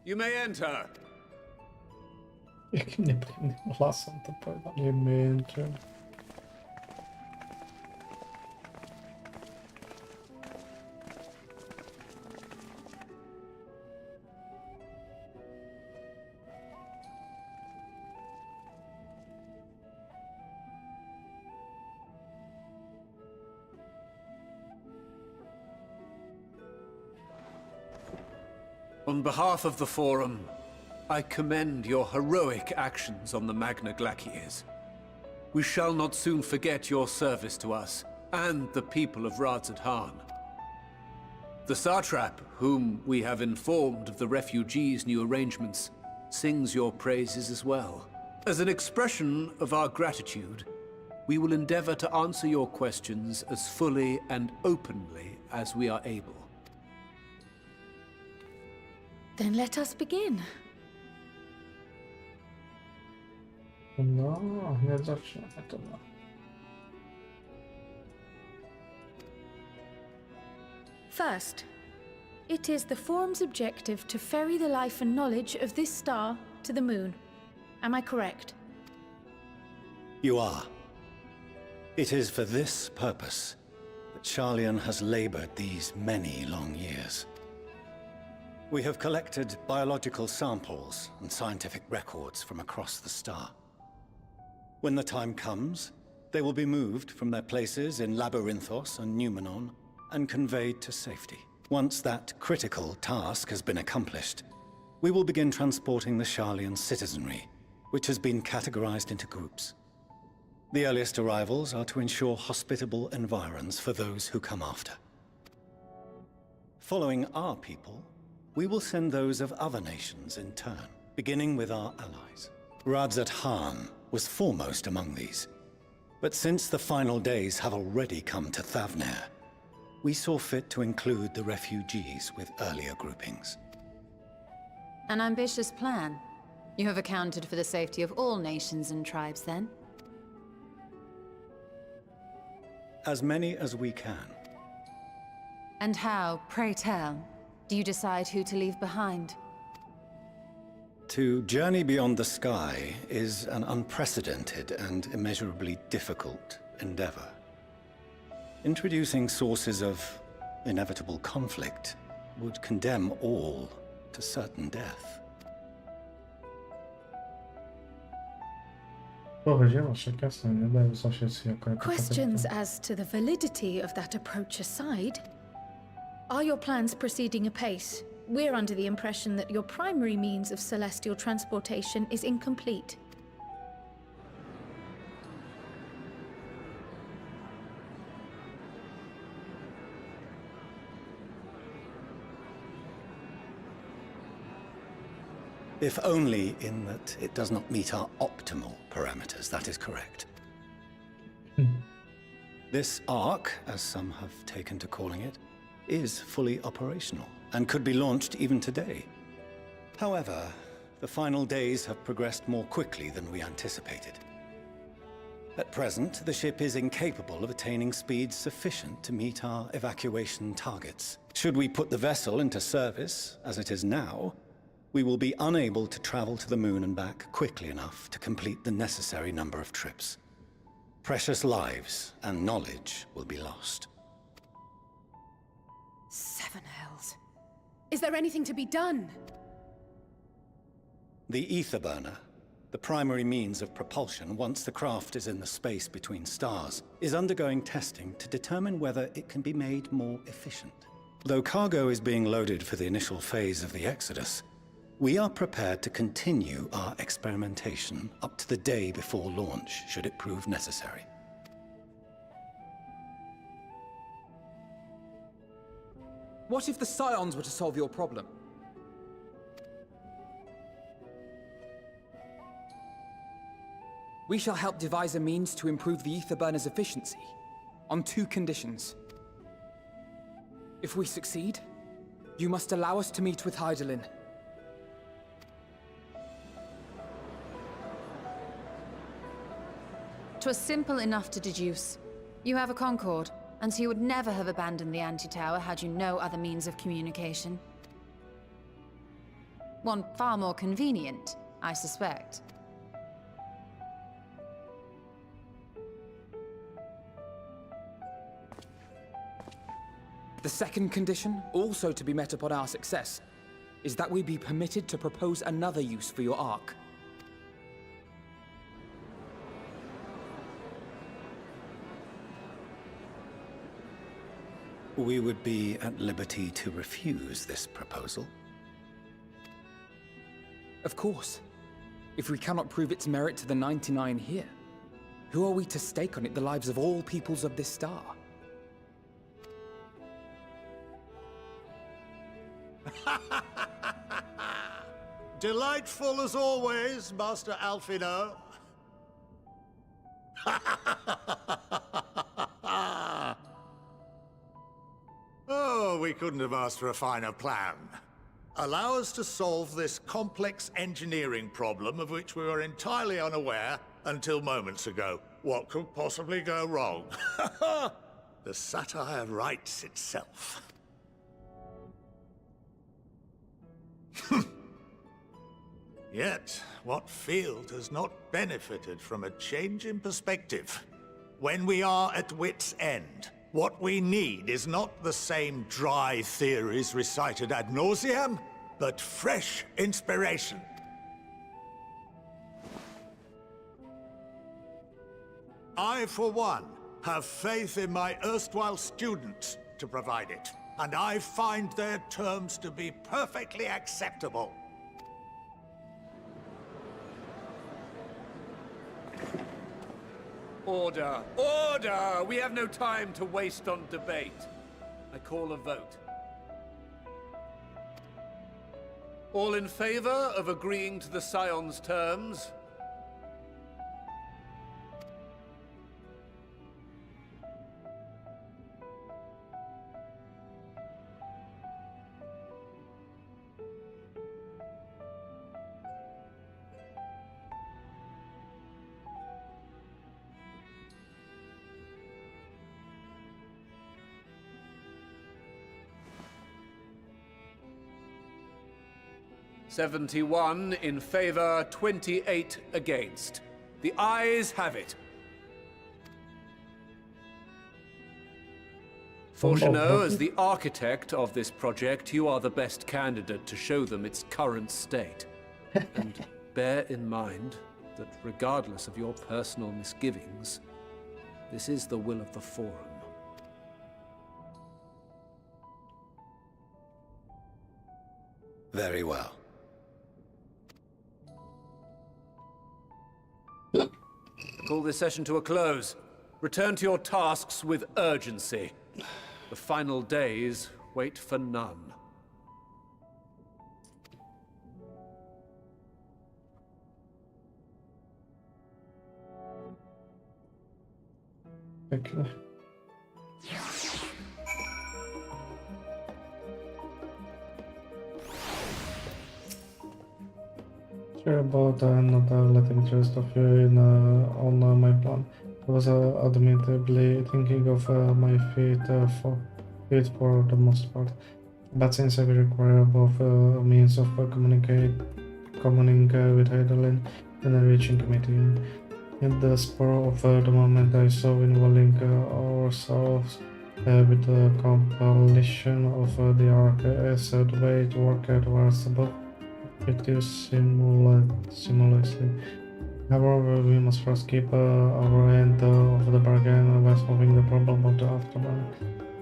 You may enter. Jak nepříjemným hlasem to povedal. You may enter. On behalf of the Forum, I commend your heroic actions on the Magna Glaciers. We shall not soon forget your service to us and the people of Radzadhan. The Satrap, whom we have informed of the refugees' new arrangements, sings your praises as well. As an expression of our gratitude, we will endeavor to answer your questions as fully and openly as we are able. Then let us begin. No, hned začneme tohle. First, it is the Forum's objective to ferry the life and knowledge of this star to the moon. Am I correct? You are. It is for this purpose that Sharlayan has labored these many long years. We have collected biological samples and scientific records from across the star. When the time comes, they will be moved from their places in Labyrinthos and Numenon and conveyed to safety. Once that critical task has been accomplished, we will begin transporting the Sharlayan citizenry, which has been categorized into groups. The earliest arrivals are to ensure hospitable environs for those who come after. Following our people, we will send those of other nations in turn, beginning with our allies. Radzadhan was foremost among these. But since the final days have already come to Thavnair, we saw fit to include the refugees with earlier groupings. An ambitious plan. You have accounted for the safety of all nations and tribes, then? As many as we can. And how, pray tell, do you decide who to leave behind? To journey beyond the sky is an unprecedented and immeasurably difficult endeavor. Introducing sources of inevitable conflict would condemn all to certain death. Questions as to the validity of that approach aside, are your plans proceeding apace? We're under the impression that your primary means of celestial transportation is incomplete. If only in that it does not meet our optimal parameters, that is correct. This Ark, as some have taken to calling it, is fully operational and could be launched even today. However, the final days have progressed more quickly than we anticipated. At present, the ship is incapable of attaining speeds sufficient to meet our evacuation targets. Should we put the vessel into service, as it is now, we will be unable to travel to the moon and back quickly enough to complete the necessary number of trips. Precious lives and knowledge will be lost. Seven hells. Is there anything to be done? The ether burner, the primary means of propulsion once the craft is in the space between stars, is undergoing testing to determine whether it can be made more efficient. Though cargo is being loaded for the initial phase of the Exodus, we are prepared to continue our experimentation up to the day before launch, should it prove necessary. What if the Scions were to solve your problem? We shall help devise a means to improve the ether burner's efficiency, on 2 conditions. If we succeed, you must allow us to meet with Hydaelyn. 'Twas simple enough to deduce. You have a Concord, and so you would never have abandoned the anti-tower had you no other means of communication. One far more convenient, I suspect. The second condition, also to be met upon our success, is that we be permitted to propose another use for your Ark. We would be at liberty to refuse this proposal. Of course. If we cannot prove its merit to the 99 here, who are we to stake on it the lives of all peoples of this star? Delightful as always, Master Alfino. Oh, we couldn't have asked for a finer plan. Allow us to solve this complex engineering problem of which we were entirely unaware until moments ago. What could possibly go wrong? The satire writes itself. Yet, what field has not benefited from a change in perspective? When we are at wit's end, what we need is not the same dry theories recited ad nauseam, but fresh inspiration. I, for one, have faith in my erstwhile students to provide it, and I find their terms to be perfectly acceptable. Order! Order! We have no time to waste on debate. I call a vote. All in favor of agreeing to the Scion's terms? "71 in favor, 28 against. The ayes have it. For Chanot, as the architect of this project, you are the best candidate to show them its current state. And bear in mind that regardless of your personal misgivings, this is the will of the Forum. Very well. Call this session to a close. Return to your tasks with urgency. The final days wait for none. Pěkně. Sure about not letting the rest of you in on my plan. I was admittedly thinking of my feet for the most part, but since I require both means of communicating with Heidelin and reaching a meeting, in the spur of the moment I saw involving ourselves with the completion of the arc as the way it worked was above effective simultaneously. However, we must first keep our end of the bargain by solving the problem of the afterburn.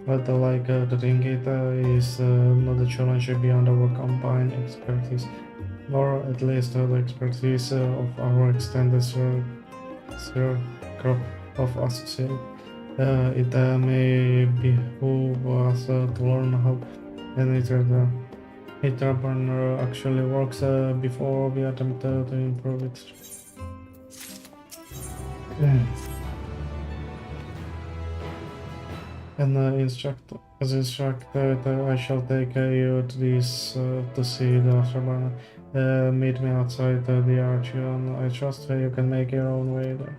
But the thing it is not a challenge beyond our combined expertise, or at least the expertise of our extended circle of associates. It may behoove us to learn how an afterburner actually works before we attempt to improve it. And as instructed, I shall take you to this to see the afterburner. Meet me outside the arch, and I trust you can make your own way there.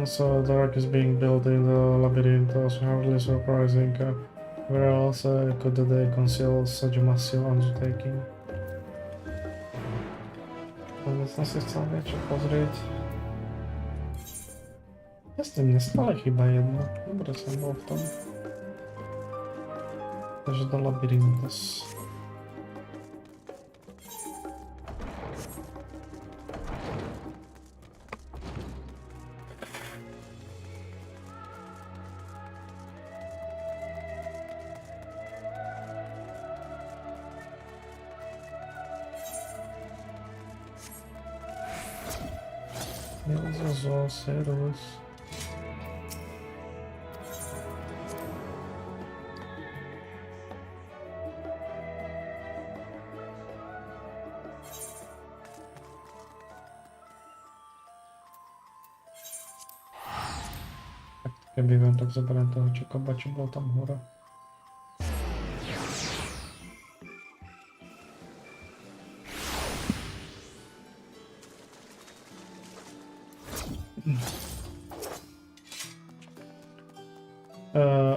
So the arc is being built in the labyrinth, also hardly surprising. Where else could they conceal such a massive undertaking? Obecně si chcel větší pozrieť. Jestli mě stále chýba jedna. Dobre som bol v tom. Takže do labyrintus. All settlers. Keby viem, tak zoberiem toho čekoba, čo bol tam hore.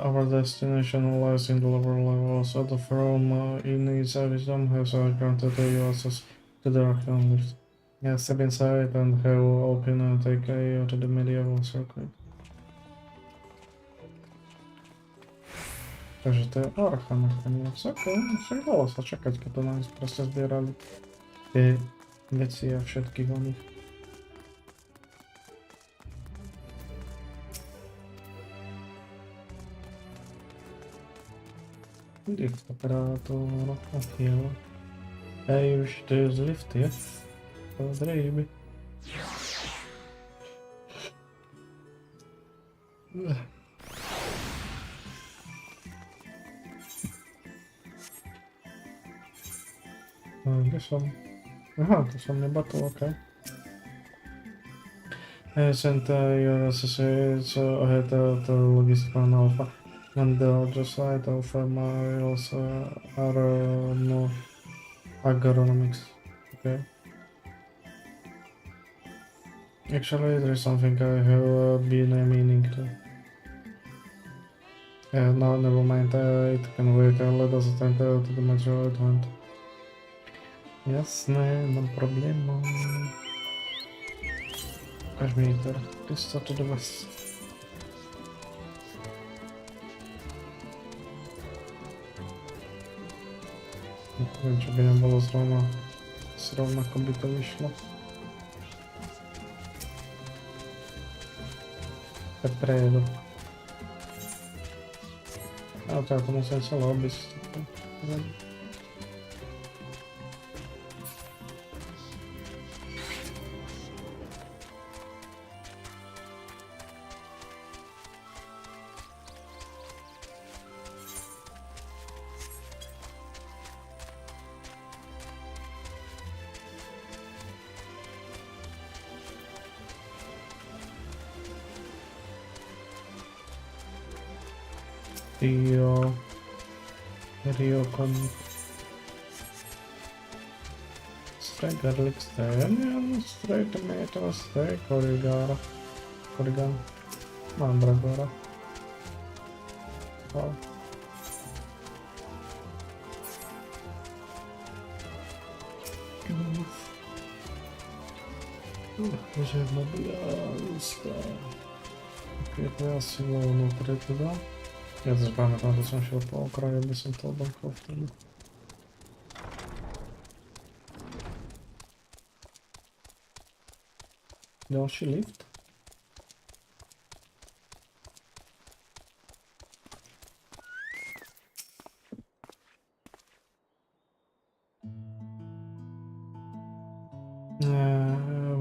Our destination lies in the lower levels of the Forum. In its wisdom has granted you access to the Archon lift. Step inside and have open and take you to the medieval circuit. Takže to je Archon nakoniec. Ok, však dalo sa čakať, keď to nás proste zbierali tie veci a všetkých o nich. Lift operátor, jo. Už to je z lift, je? Zřejmě. Kde som? Aha, to som nebatol, ok. Sent your associates ahead of the logistical alpha. And the other side of miles are no agronomics. Okay. Actually, there is something I have been meaning to. No, never mind. It can wait. Let us attend to the material event. Jasné, no problema. Ukaž mi to. This to the west. Neviem, čo by nebolo rovnako by to vyšlo. Tak prejedu. Ale to ja to musím celé obísť. Ryokon. Stray garlic, stray onion, stray tomato, stray Corrigan, mandragora. Wow. Žádná blázka. Ok, to je asi vnútri teda. Ja to pamätám, že som šiel po okraji, aby som to odomkol vtedy. Ďalší lift.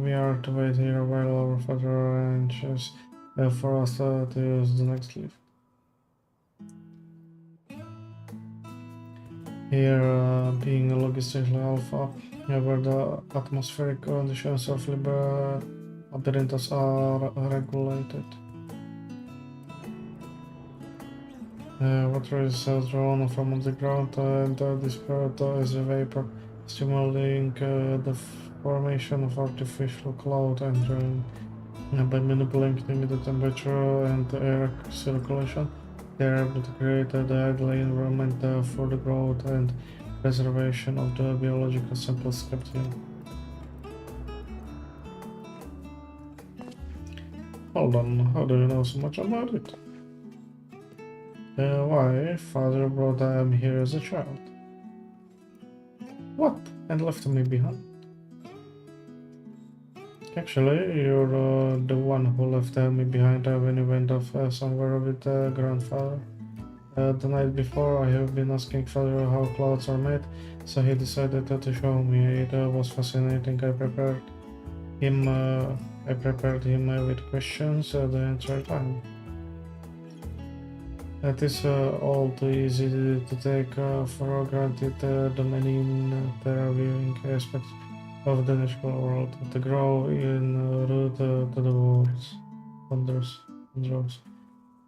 We are to wait here while our father arranges for us to use the next lift. Here, being a logistically alpha, where the atmospheric conditions of labyrinths are regulated. Water is drawn from the ground and dispersed as a vapor, stimulating the formation of artificial cloud and rain. By manipulating the temperature and the air circulation, they are able to create the ideal environment for the growth and preservation of the biological samples kept here. Hold on, how do you know so much about it? Why, father brought them here as a child. What? And left me behind? Actually, you're the one who left me behind when you went off somewhere with grandfather. The night before, I have been asking father how clouds are made, so he decided to show me. It was fascinating. I prepared him with questions. The answer time. It is all too easy to take for granted the many interviewing aspects of the natural world to grow in root to the world's wonders.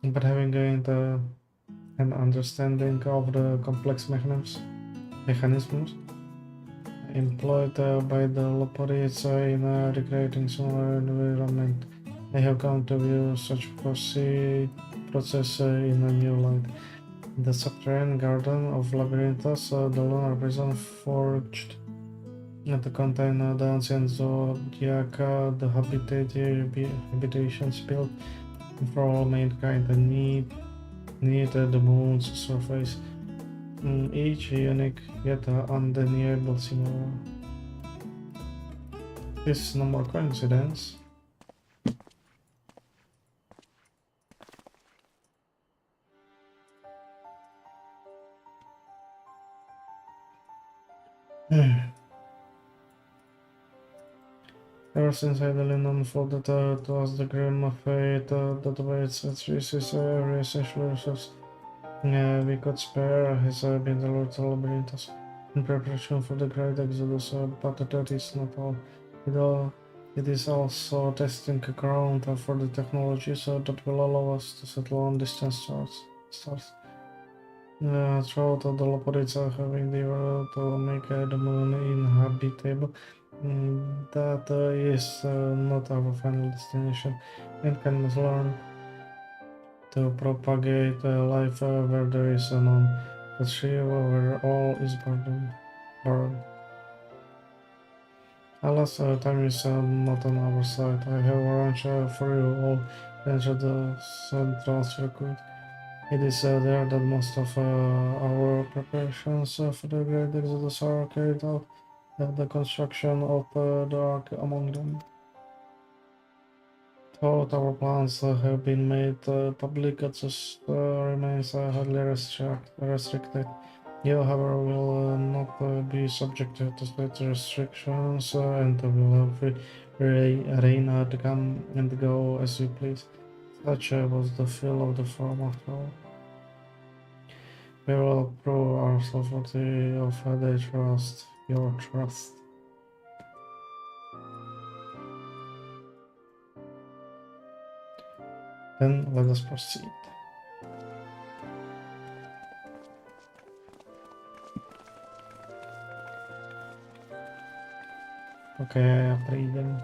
But having gained an understanding of the complex mechanisms employed by the Loporids in recreating similar environment, I have come to view such process in a new light. The subterranean garden of Labyrinthus, the lunar prison forged to contain the ancient zodiac, the habitations built for all mankind need the moon's surface, each unique yet undeniable similar. This is no more coincidence. Ever since Heidelin unfolded to us the grim fate that awaits its species, every essential resource we could spare has been delivered to Labyrinthus in preparation for the great exodus, but that is not all. It is also testing ground for the technologies that will allow us to settle on distant stars. Throughout the Loporids have endeavored to make the moon inhabitable. That is not our final destination, and can learn to propagate life where there is none, but thrive where all is barren. Alas, time is not on our side. I have arranged for you all enter the central circuit. It is there that most of our preparations for the Great Exodus are carried out, the construction of the Ark among them. Though our plans have been made public, access remains highly restricted. You, however, will not be subjected to state restrictions and will have free reign to come and go as you please. Such was the feel of the form after all. We will prove ourselves worthy of their trust, your trust. Then let us proceed. Ok, já prejdem.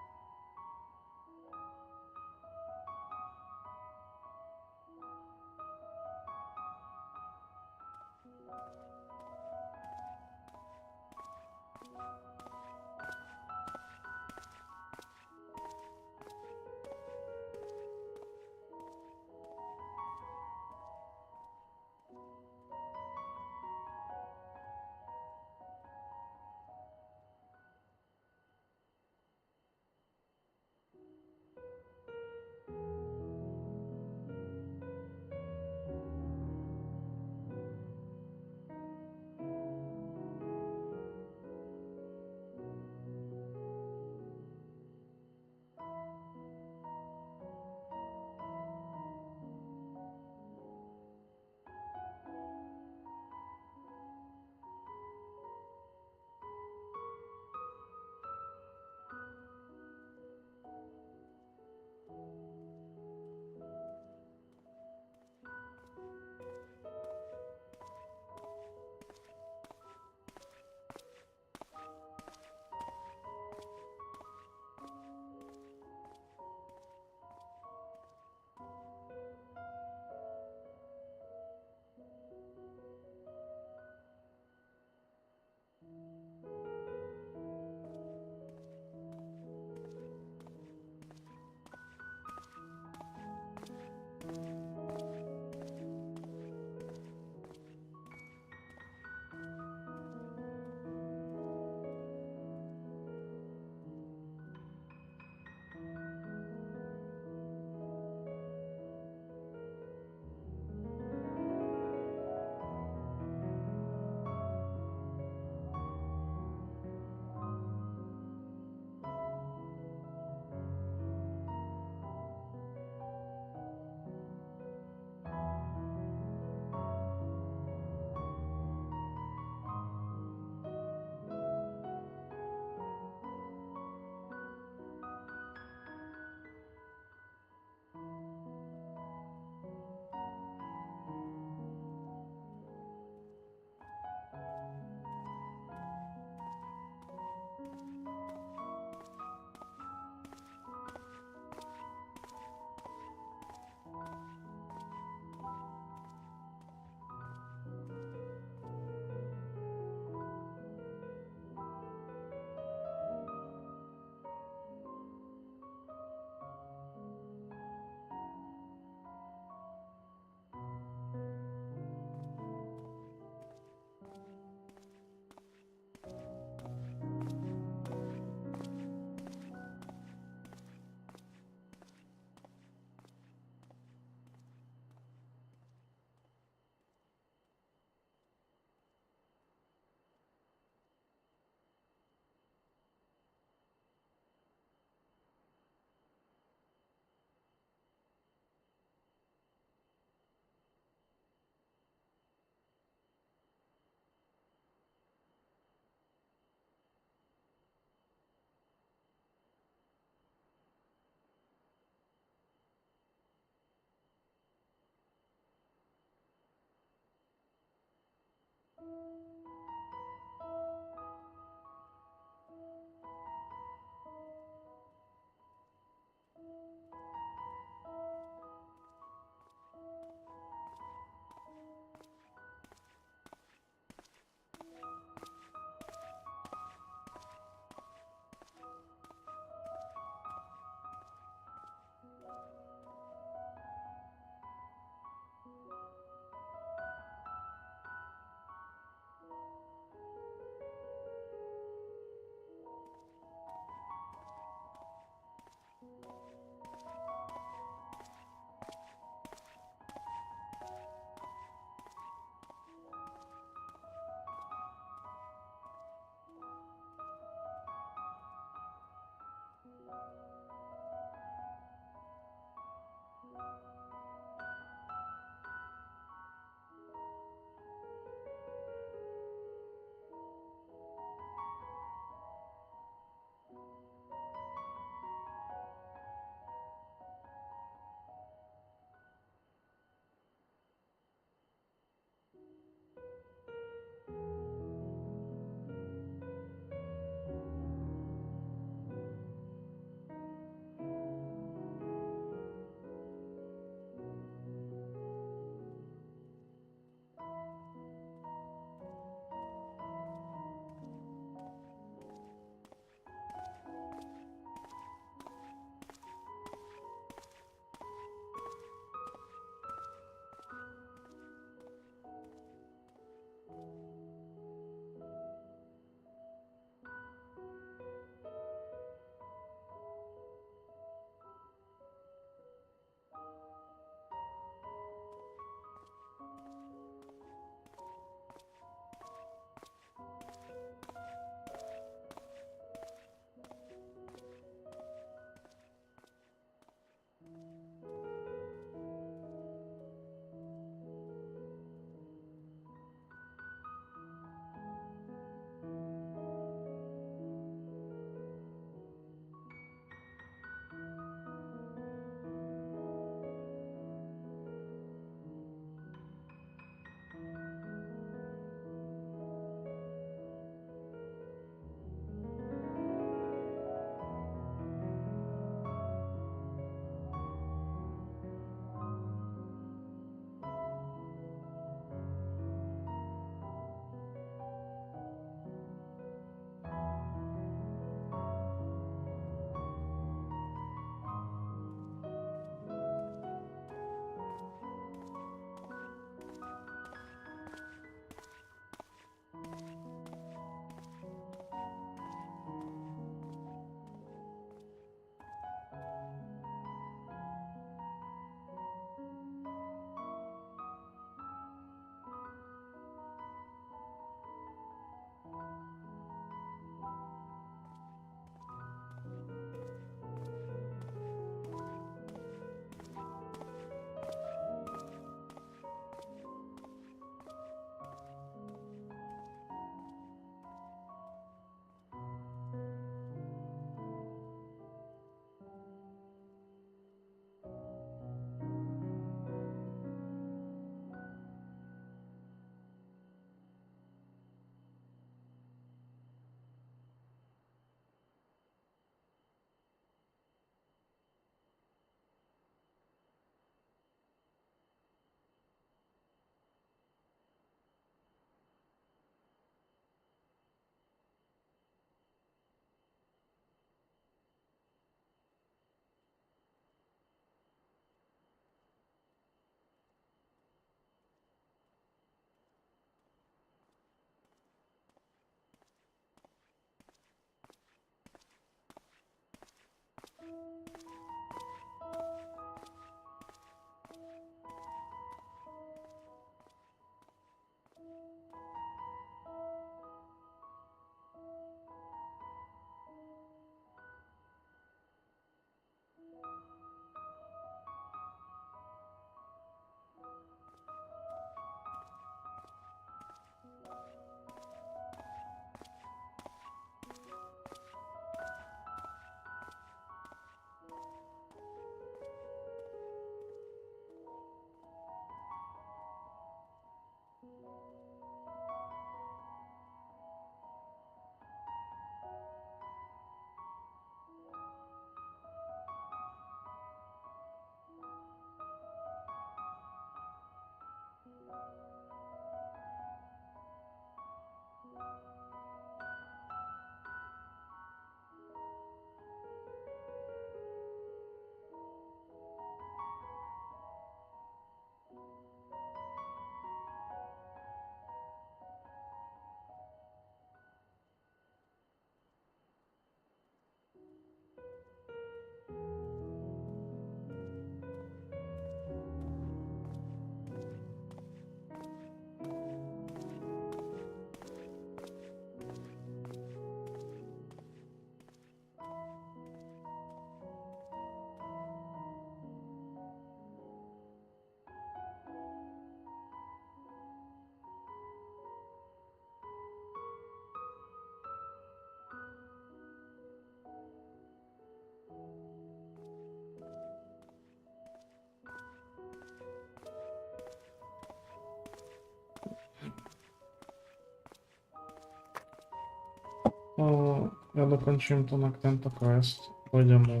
Ja dokończyłem to na tento quest. Pójdziemy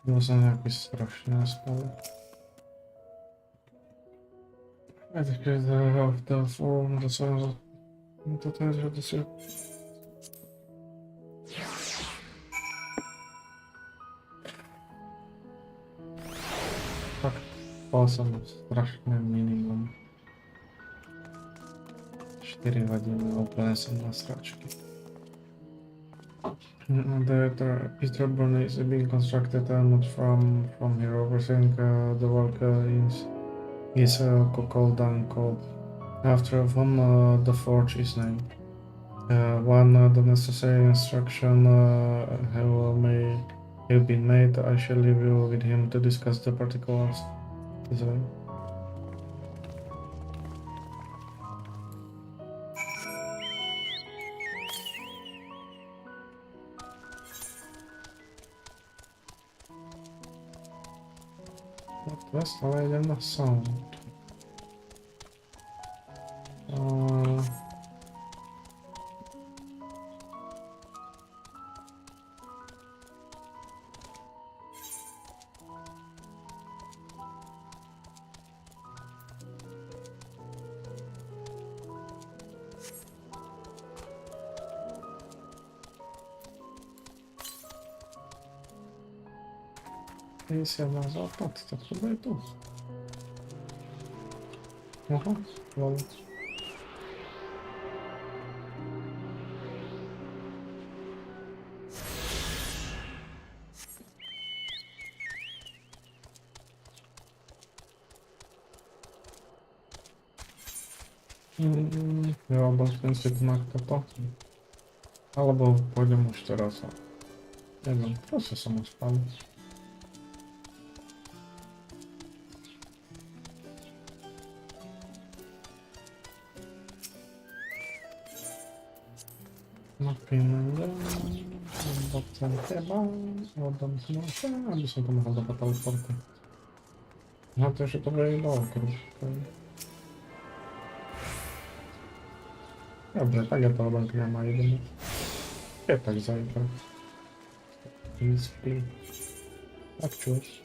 może na jakieś straszne sprawy. I think the forum, the sounds to też, że to się... Tak, posem strasznym minimum. 4 godziny opłacam na straczki. The Easterburn is being constructed not from here. Everything the work is called down cold. After whom the forge is named. When the necessary instruction have been made, I shall leave you with him to discuss the particulars. Design. Quest, ale jeden na sound. Jest jedna zapad, to chyba i tu. Aha, lol. Ja obecnie jednak to. Albo pójdę już teraz. Nie wiem, proszę samo spalić. Napinę, bo chcę chyba, oddam się, aby się to mogło do teleportu. No to się to wyjebało troszkę. Dobrze, tak ja to obecnie ma jedynie. Ja tak zajdę. Nic, tak czuć.